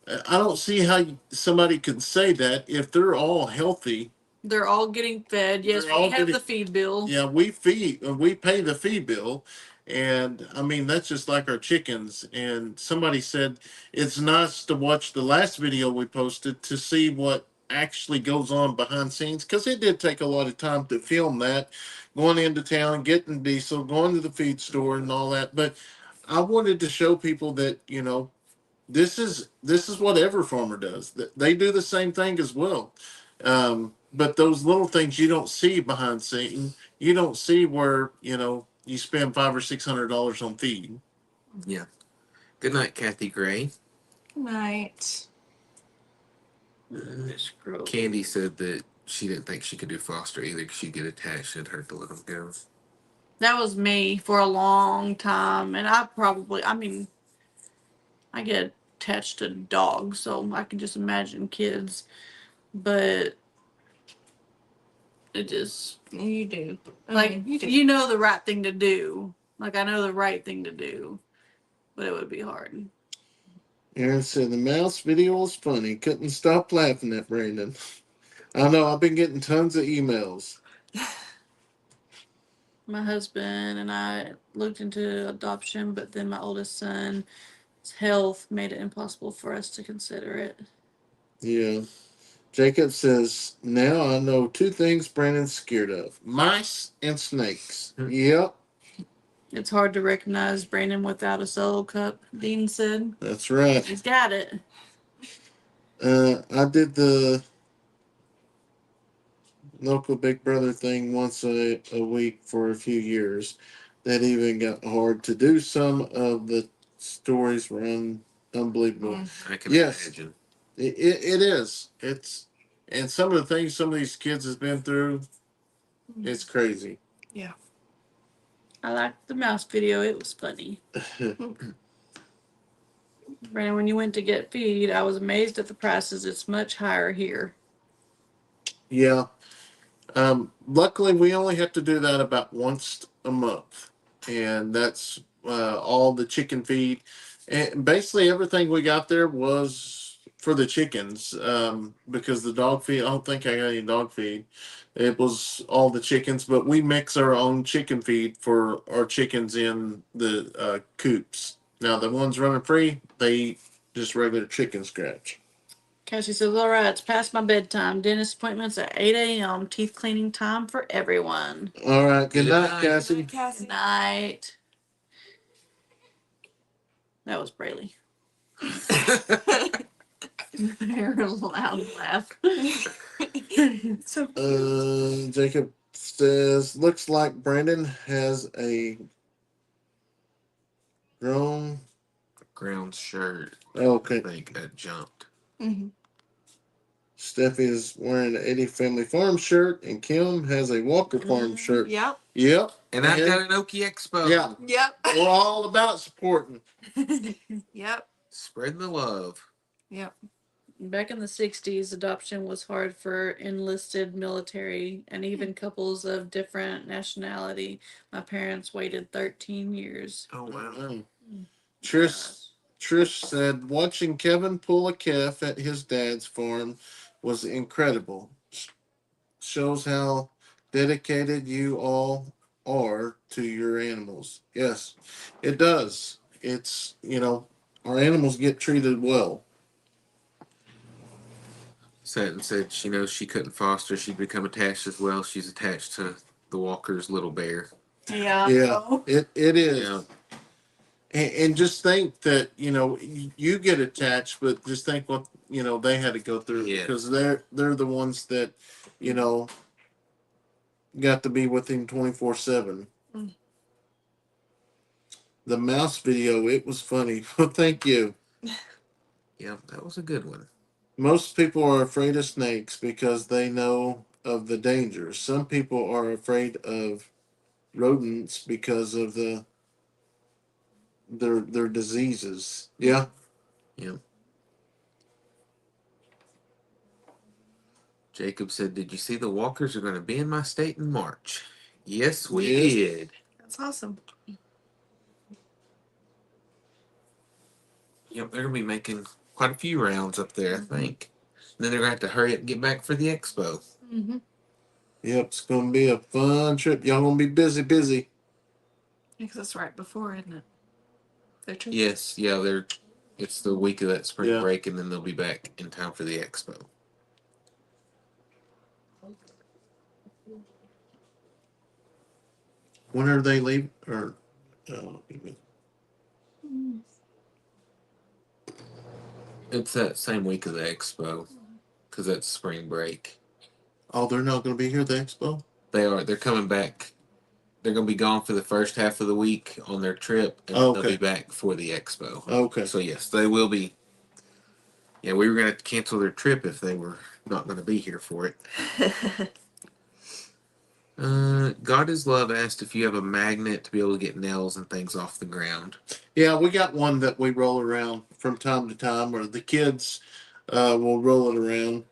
I don't see how somebody can say that if they're all healthy They're all getting fed. Yes, They're all we have getting- the feed bill. Yeah, we pay the feed bill, and I mean that's just like our chickens. And somebody said it's nice to watch the last video we posted to see what actually goes on behind scenes, because it did take a lot of time to film that, going into town, getting diesel, going to the feed store, and all that. But I wanted to show people that this is what every farmer does. They do the same thing as well. But those little things you don't see behind scene, you don't see where you spend $500 or $600 on feed. Yeah. Good night, Kathy Gray. Night. Candy said that she didn't think she could do foster either because she'd get attached and it'd hurt to let them go. That was me for a long time, and I mean, I get attached to dogs, so I can just imagine kids, but it just You do. like You do. you know the right thing to do. Like I know the right thing to do, but it would be hard. Aaron said the mouse video was funny. Couldn't stop laughing at Brandon. I know, I've been getting tons of emails. My husband and I looked into adoption, but then my oldest son's health made it impossible for us to consider it. Yeah. Jacob says, now I know two things Brandon's scared of: mice and snakes. Yep, It's hard to recognize Brandon without a solo cup, Dean said. that's right. He's got it. I did the local Big Brother thing once a week for a few years. That even got hard to do. Some of the stories were unbelievable. I can Yes. imagine. It is. And some of the things some of these kids has been through, it's crazy. I liked the mouse video. It was funny. Brandon, when you went to get feed, I was amazed at the prices. It's much higher here. Yeah. Luckily, we only have to do that about once a month, and that's all the chicken feed. And basically, everything we got there was for the chickens, because the dog feed, I don't think I got any dog feed. It was all the chickens, but we mix our own chicken feed for our chickens in the coops. Now, the ones running free, they eat just regular chicken scratch. Cassie says, all right, it's past my bedtime. Dentist appointments at 8 a.m. Teeth cleaning time for everyone. All right. Good Good night, night. Cassie. Good night. That was Braylee. Her loud laugh. So Jacob says, looks like Brandon has a grown. Ground shirt. Okay. I think that jumped. mhm. Steffi is wearing an Eddy Family Farm shirt, and Kim has a Walker Farm shirt. Yep. Yep. And I've got an Okie Expo. Yeah. Yep. We're all about supporting. Yep. Spreading the love. Yep. Back in the 60s, adoption was hard for enlisted military and even couples of different nationality. My parents waited 13 years. Oh, wow. Mm. Trish said, watching Kevin pull a calf at his dad's farm was incredible. Shows how dedicated you all are to your animals. Yes, it does. It's, our animals get treated well. Sat and said she knows she couldn't foster. She'd become attached as well. She's attached to the Walker's little bear. Yeah. Yeah, it is. Yeah. And just think that, you get attached, but just think what, they had to go through, Yeah. because they're the ones that, got to be with him 24/7. Mm. The mouse video, it was funny. Well, thank you. Yep, that was a good one. Most people are afraid of snakes because they know of the dangers. Some people are afraid of rodents because of their diseases. Yeah. Yep. Jacob said, did you see the Walkers are going to be in my state in March? Yes, we Yes. did. That's awesome. Yep, they're going to be making quite a few rounds up there, I think. And then they're going to have to hurry up and get back for the expo. Mm-hmm. Yep, it's gonna be a fun trip. Y'all gonna be busy. Because it's right before, isn't it? Their trip. Yes, yeah, it's the week of that spring Yeah. break, and then they'll be back in time for the expo. When are they leaving? Or It's that same week of the expo because that's spring break. oh, they're not gonna be here at the expo. They are. They're coming back. They're going to be gone for the first half of the week on their trip, and Oh, they'll okay. be back for the expo. Okay. So yes, they will be. Yeah, we were going to cancel their trip if they were not going to be here for it. God is Love asked if you have a magnet to be able to get nails and things off the ground. Yeah, we got one that we roll around from time to time, or the kids will roll it around.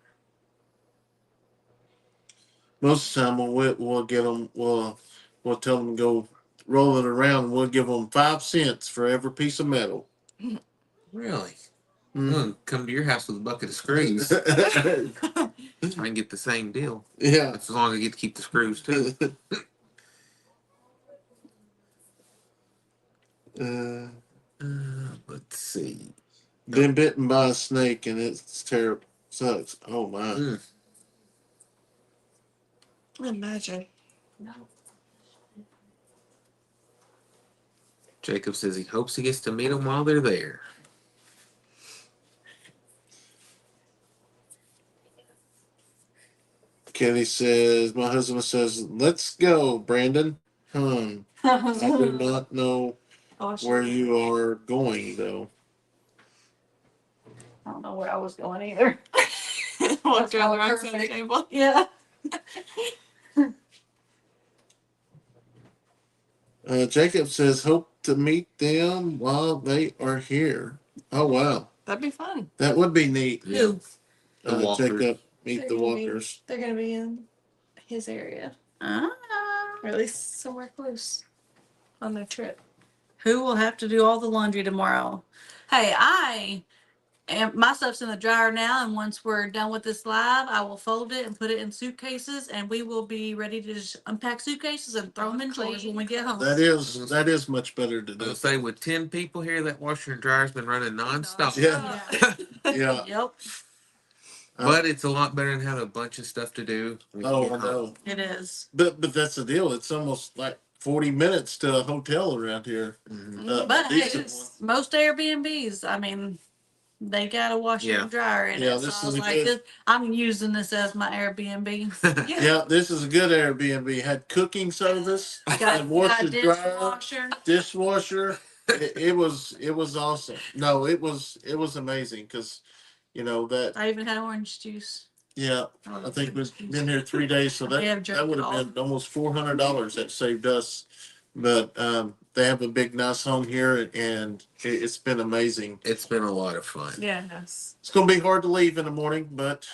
Most of the time, we'll get them. We'll tell them to go roll it around. We'll give them 5 cents for every piece of metal. Really? Mhm. We'll come to your house with a bucket of screws. I can get the same deal. Yeah. As long as I get to keep the screws too. Let's see. Been bitten by a snake and it's terrible. Sucks. Oh my. Imagine. Jacob says he hopes he gets to meet them while they're there. Kenny says, my husband says, let's go, Brandon. I do not know where you are going though. I don't know where I was going either. Walked around the wrong side of the Perfect. table. Yeah. Jacob says, hope to meet them while they are here. Oh wow, That'd be fun. that would be neat. Yeah. The walkers. Jacob meet They're the gonna be- walkers. They're gonna be in his area, Ah. or at least somewhere close on their trip. Who will have to do all the laundry tomorrow? Hey, my stuff's in the dryer now, and once we're done with this live, I will fold it and put it in suitcases, and we will be ready to just unpack suitcases and throw them in drawers when we get home. That is much better to I do. was say with 10 people here, that washer and dryer's been running nonstop. Yeah. Yeah. Yep, But it's a lot better than having a bunch of stuff to do. when you Oh, get I home. know. it is. But that's the deal. It's almost like 40 minutes to a hotel around here. Mhm. But hey, Decent one. most Airbnbs, I mean, they got a washer Yeah. and dryer in Yeah, it. So this I was is a like, good- I'm using this as my Airbnb. Yeah, this is a good Airbnb. Had cooking service, Got, had washer, got dryer, dishwasher. dishwasher. It was awesome. No, it was amazing because that. I even had orange juice. Yeah, I think we've been here 3 days, so We have that jerked would it have been almost $400 that saved us. But they have a big, nice home here, and it's been amazing. It's been a lot of fun. Yes. It's gonna be hard to leave in the morning, but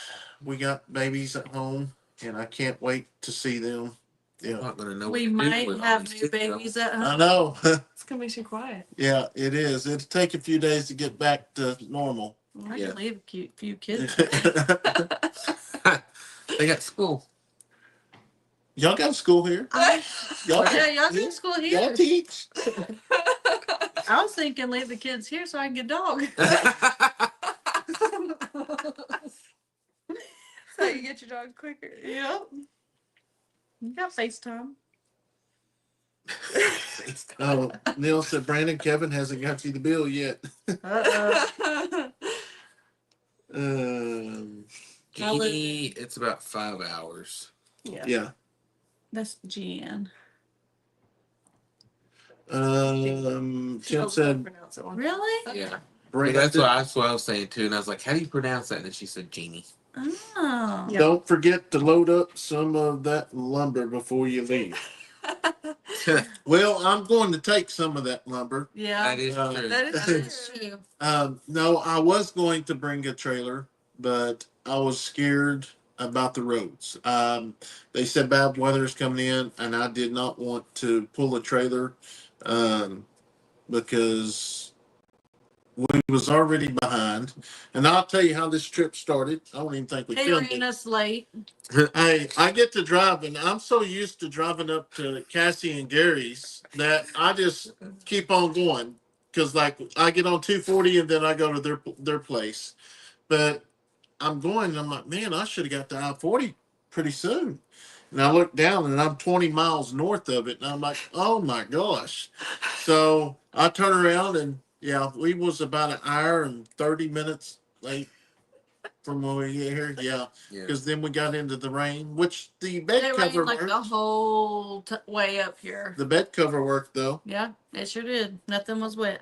we got babies at home, and I can't wait to see them. I'm Yeah, not gonna know We what to do might with all have these new kids, though. babies at I home. know. It's gonna be too quiet. Yeah, it is. It'll take a few days to get back to normal. I Yeah. can leave a few kids. They got school. Y'all got school here. Y'all, Yeah, y'all go to school y'all here. teach. I was thinking leave the kids here so I can get a dog. So you get your dog quicker. Yep. You got FaceTime. Oh, Neil said Brandon Kevin hasn't got you the bill yet. Um, Jeannie, it's about 5 hours. Yeah. yeah. That's GN. Tim said Pronounce it one. Really? Yeah. Brandon. That's what I was saying too. And I was like, how do you pronounce that? And then she said Jeannie. Oh. Yeah. Don't forget to load up some of that lumber before you leave. Well, I'm going to take some of that lumber. Yeah. That is true. That is That is true. No, I was going to bring a trailer, but I was scared about the roads. They said bad weather is coming in, and I did not want to pull a trailer because we was already behind. And I'll tell you how this trip started. I don't even think we They filmed ran it. us late. Hey, I get to drive, and I'm so used to driving up to Cassie and Gary's that I just keep on going. Because, like, I get on 240 and then I go to their place. But I'm going, and I'm like, man, I should have got to I-40 pretty soon. And I look down, and I'm 20 miles north of it, and I'm like, oh my gosh. So I turn around, and yeah, we was about an hour and 30 minutes late from when we get here. Yeah, Yeah. because then we got into the rain, which the bed They cover ran like worked. the whole way up here. The bed cover worked though. Yeah, it sure did. Nothing was wet.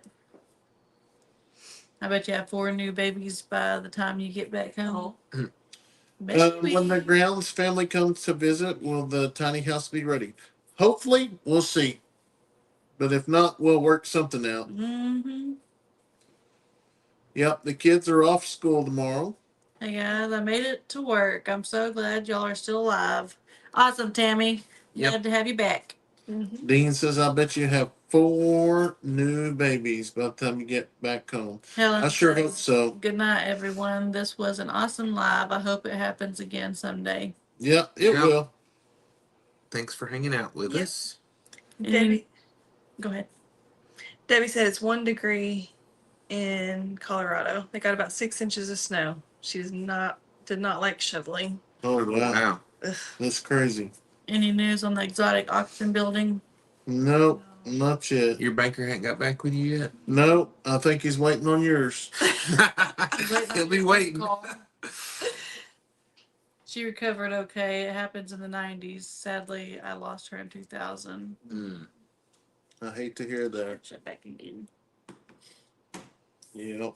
I bet you have 4 new babies by the time you get back home. When the Grounds family comes to visit, will the tiny house be ready? Hopefully, we'll see. But if not, we'll work something out. Mm-hmm. Yep, the kids are off school tomorrow. Hey guys, I made it to work. I'm so glad y'all are still alive. Awesome, Tammy. Yep. Glad to have you back. Dean says, I bet you have 4 new babies by the time you get back home. Helen I sure says, hope so. good night, everyone. This was an awesome live. I hope it happens again someday. Yeah, it Yep. will. Thanks for hanging out with Yep. us. Debbie, Go ahead. Debbie said it's 1 degree in Colorado. They got about 6 inches of snow. She did not like shoveling. Oh, wow. Wow. Ugh. That's crazy. Any news on the exotic auction building? Nope, not yet. Your banker hadn't got back with you yet? Nope, I think he's waiting on yours. He'll be waiting. She recovered okay. It happens in the 90s. Sadly, I lost her in 2000. Mm. I hate to hear that. Shut back again. Yep.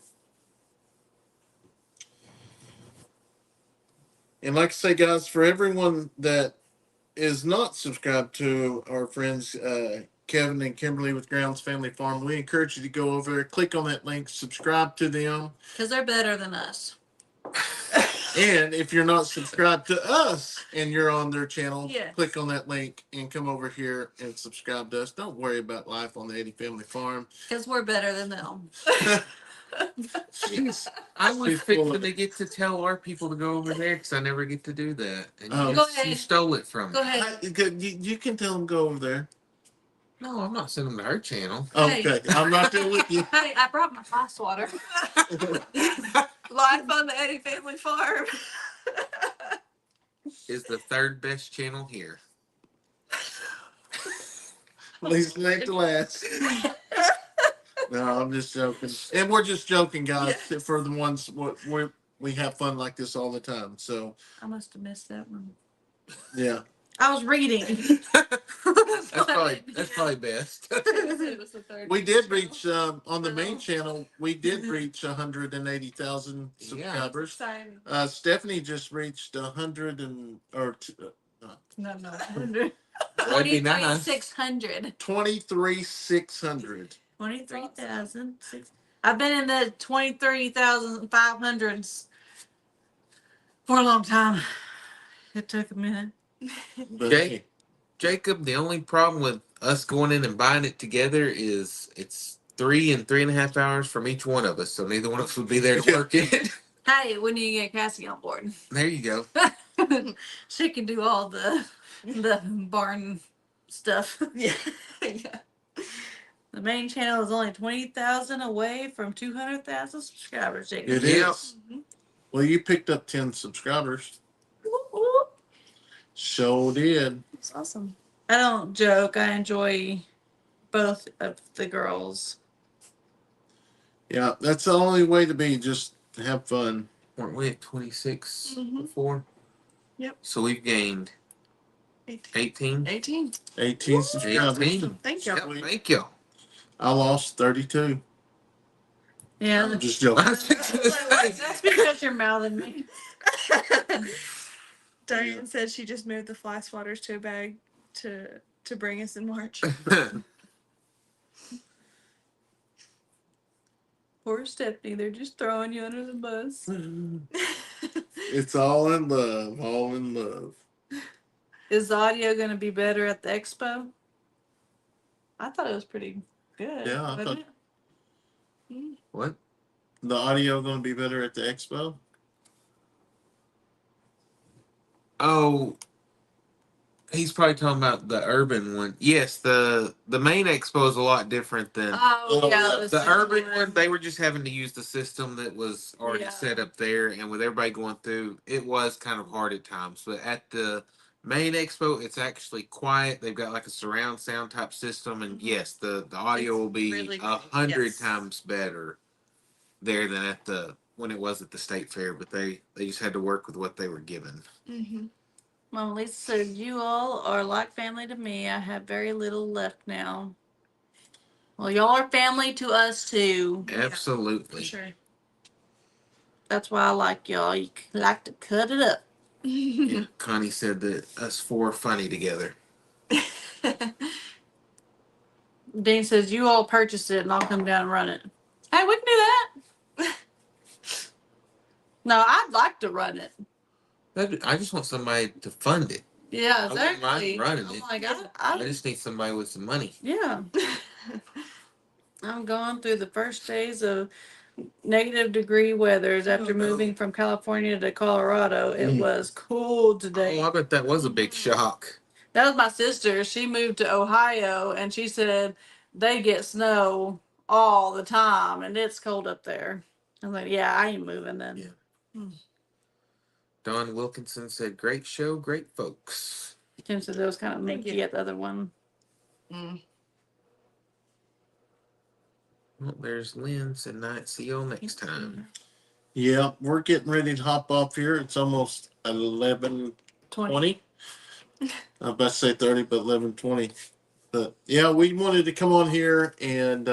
And like I say, guys, for everyone that is not subscribed to our friends Kevin and Kimberly with Grounds Family Farm, we encourage you to go over there, click on that link, subscribe to them. Because they're better than us. And if you're not subscribed to us and you're on their channel, Yes. click on that link and come over here and subscribe to us. Don't worry about life on the Eddy Family Farm. Because we're better than them. Jeez, I was She's full fixing of- to get to tell our people to go over there because I never get to do that. And Oh. you, Go you ahead. stole it from me. Go ahead. You can tell them go over there. No, I'm not sending them to her channel. Hey. Okay, I'm not there with you. Hey, I brought my ice water. Life on the Eddy family farm. Is the 3rd best channel here. At least it ain't the last. No, I'm just joking. And we're just joking, guys, for the ones we have fun like this all the time. So, I must have missed that one. yeah. I was reading. That's probably best. It was the 3rd. We did reach, on the main channel, we did reach 180,000 subscribers. Exciting. Stephanie just reached 100 and, or No. That'd be nice. 23,600. 23,600. 23,000. I've been in the 23,500s for a long time. It took a minute. But, Jake? Jacob, the only problem with us going in and buying it together is it's 3 and 3.5 hours from each one of us, so neither one of us would be there to work it. Hey, when you get Cassie on board, There you go. she can do all the barn stuff. Yeah. Yeah. The main channel is only 20,000 away from 200,000 subscribers. Jacob. It Yep. is. Well, you picked up 10 subscribers. Whoop, whoop. So did. It's awesome. I don't joke. I enjoy both of the girls. Yeah, that's the only way to be. Just have fun. Weren't we at 26 Mhm. before? Yep. So we've gained 18? 18. 18 subscribers. 18. Thank you. Yep, thank you. I lost 32. Yeah, I'm just joking. that's because you're mouthing me. Diane said she just moved the fly swatters to a bag to bring us in March. Poor Stephanie, they're just throwing you under the bus. It's all in love. All in love. Is the audio going to be better at the expo? I thought it was pretty good. Yeah, I wasn't thought- it? What? the audio going to be better at the expo? Oh, he's probably talking about the urban one. Yes, the main expo is a lot different than Oh, yeah. yeah. it was the super urban weird. one. They were just having to use the system that was already Yeah. set up there, and with everybody going through, it was kind of hard at times. But at the main expo, it's actually quiet. They've got like a surround sound type system, and yes, the audio It's will be really, 100 yes. times better there than at the when it was at the state fair. But they just had to work with what they were given. Mm-hmm. Well, Lisa said, you all are like family to me. I have very little left now. Well, y'all are family to us too. Absolutely. For sure. That's why I like y'all. You like to cut it up. Yeah, Connie said that us four are funny together. Dean says, you all purchase it and I'll come down and run it. Hey, we can do that. No, I'd like to run it. I just want somebody to fund it. Yeah, I wouldn't mind exactly. running I'm it. like, I just need somebody with some money. yeah. I'm going through the first days of -degree weathers after Oh, no. moving from California to Colorado. It Mm. was cool today. Oh, I bet that was a big shock. That was my sister. She moved to Ohio and she said they get snow all the time and it's cold up there. I was like, yeah, I ain't moving then. Yeah. Don Wilkinson said, "Great show, great folks." Tim said it was kind of Thank minky you. at the other one. Mm. Well, there's Lynn. Said night. See y'all next time. Yeah, we're getting ready to hop off here. It's almost 11:20. I was about to say 30, but 11:20. But yeah, we wanted to come on here and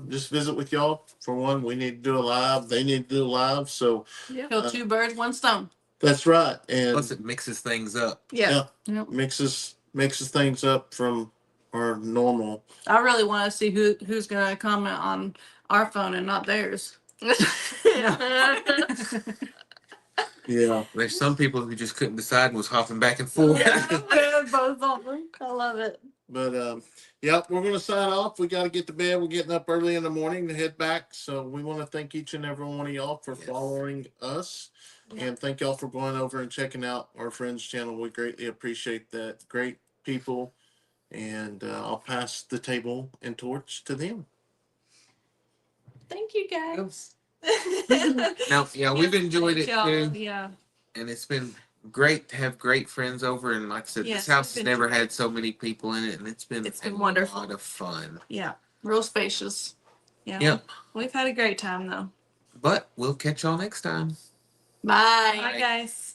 just visit with y'all. For one, we need to do a live. They need to do a live. So Kill two birds, one stone. that's right. And Plus, it mixes things up. Yeah. Yep. mixes things up from our normal. I really want to see who's going to comment on our phone and not theirs. Yeah. There's some people who just couldn't decide and was hopping back and forth. Both of them. I love it. But yeah, we're gonna sign off. We gotta get to bed. We're getting up early in the morning to head back. So we want to thank each and every one of y'all for following us. And thank y'all for going over and checking out our friends channel. We greatly appreciate that. Great people. And I'll pass the table and torch to them. Thank you, guys. Now, yeah, we've enjoyed it too, Yeah. and it's been great to have great friends over. And like I said, Yes, this house it's has been never great. had so many people in it, and it's been been wonderful. a lot of fun. Yeah. Real spacious. Yeah. Yep. We've had a great time though. But we'll catch y'all next time. Bye. Bye, guys.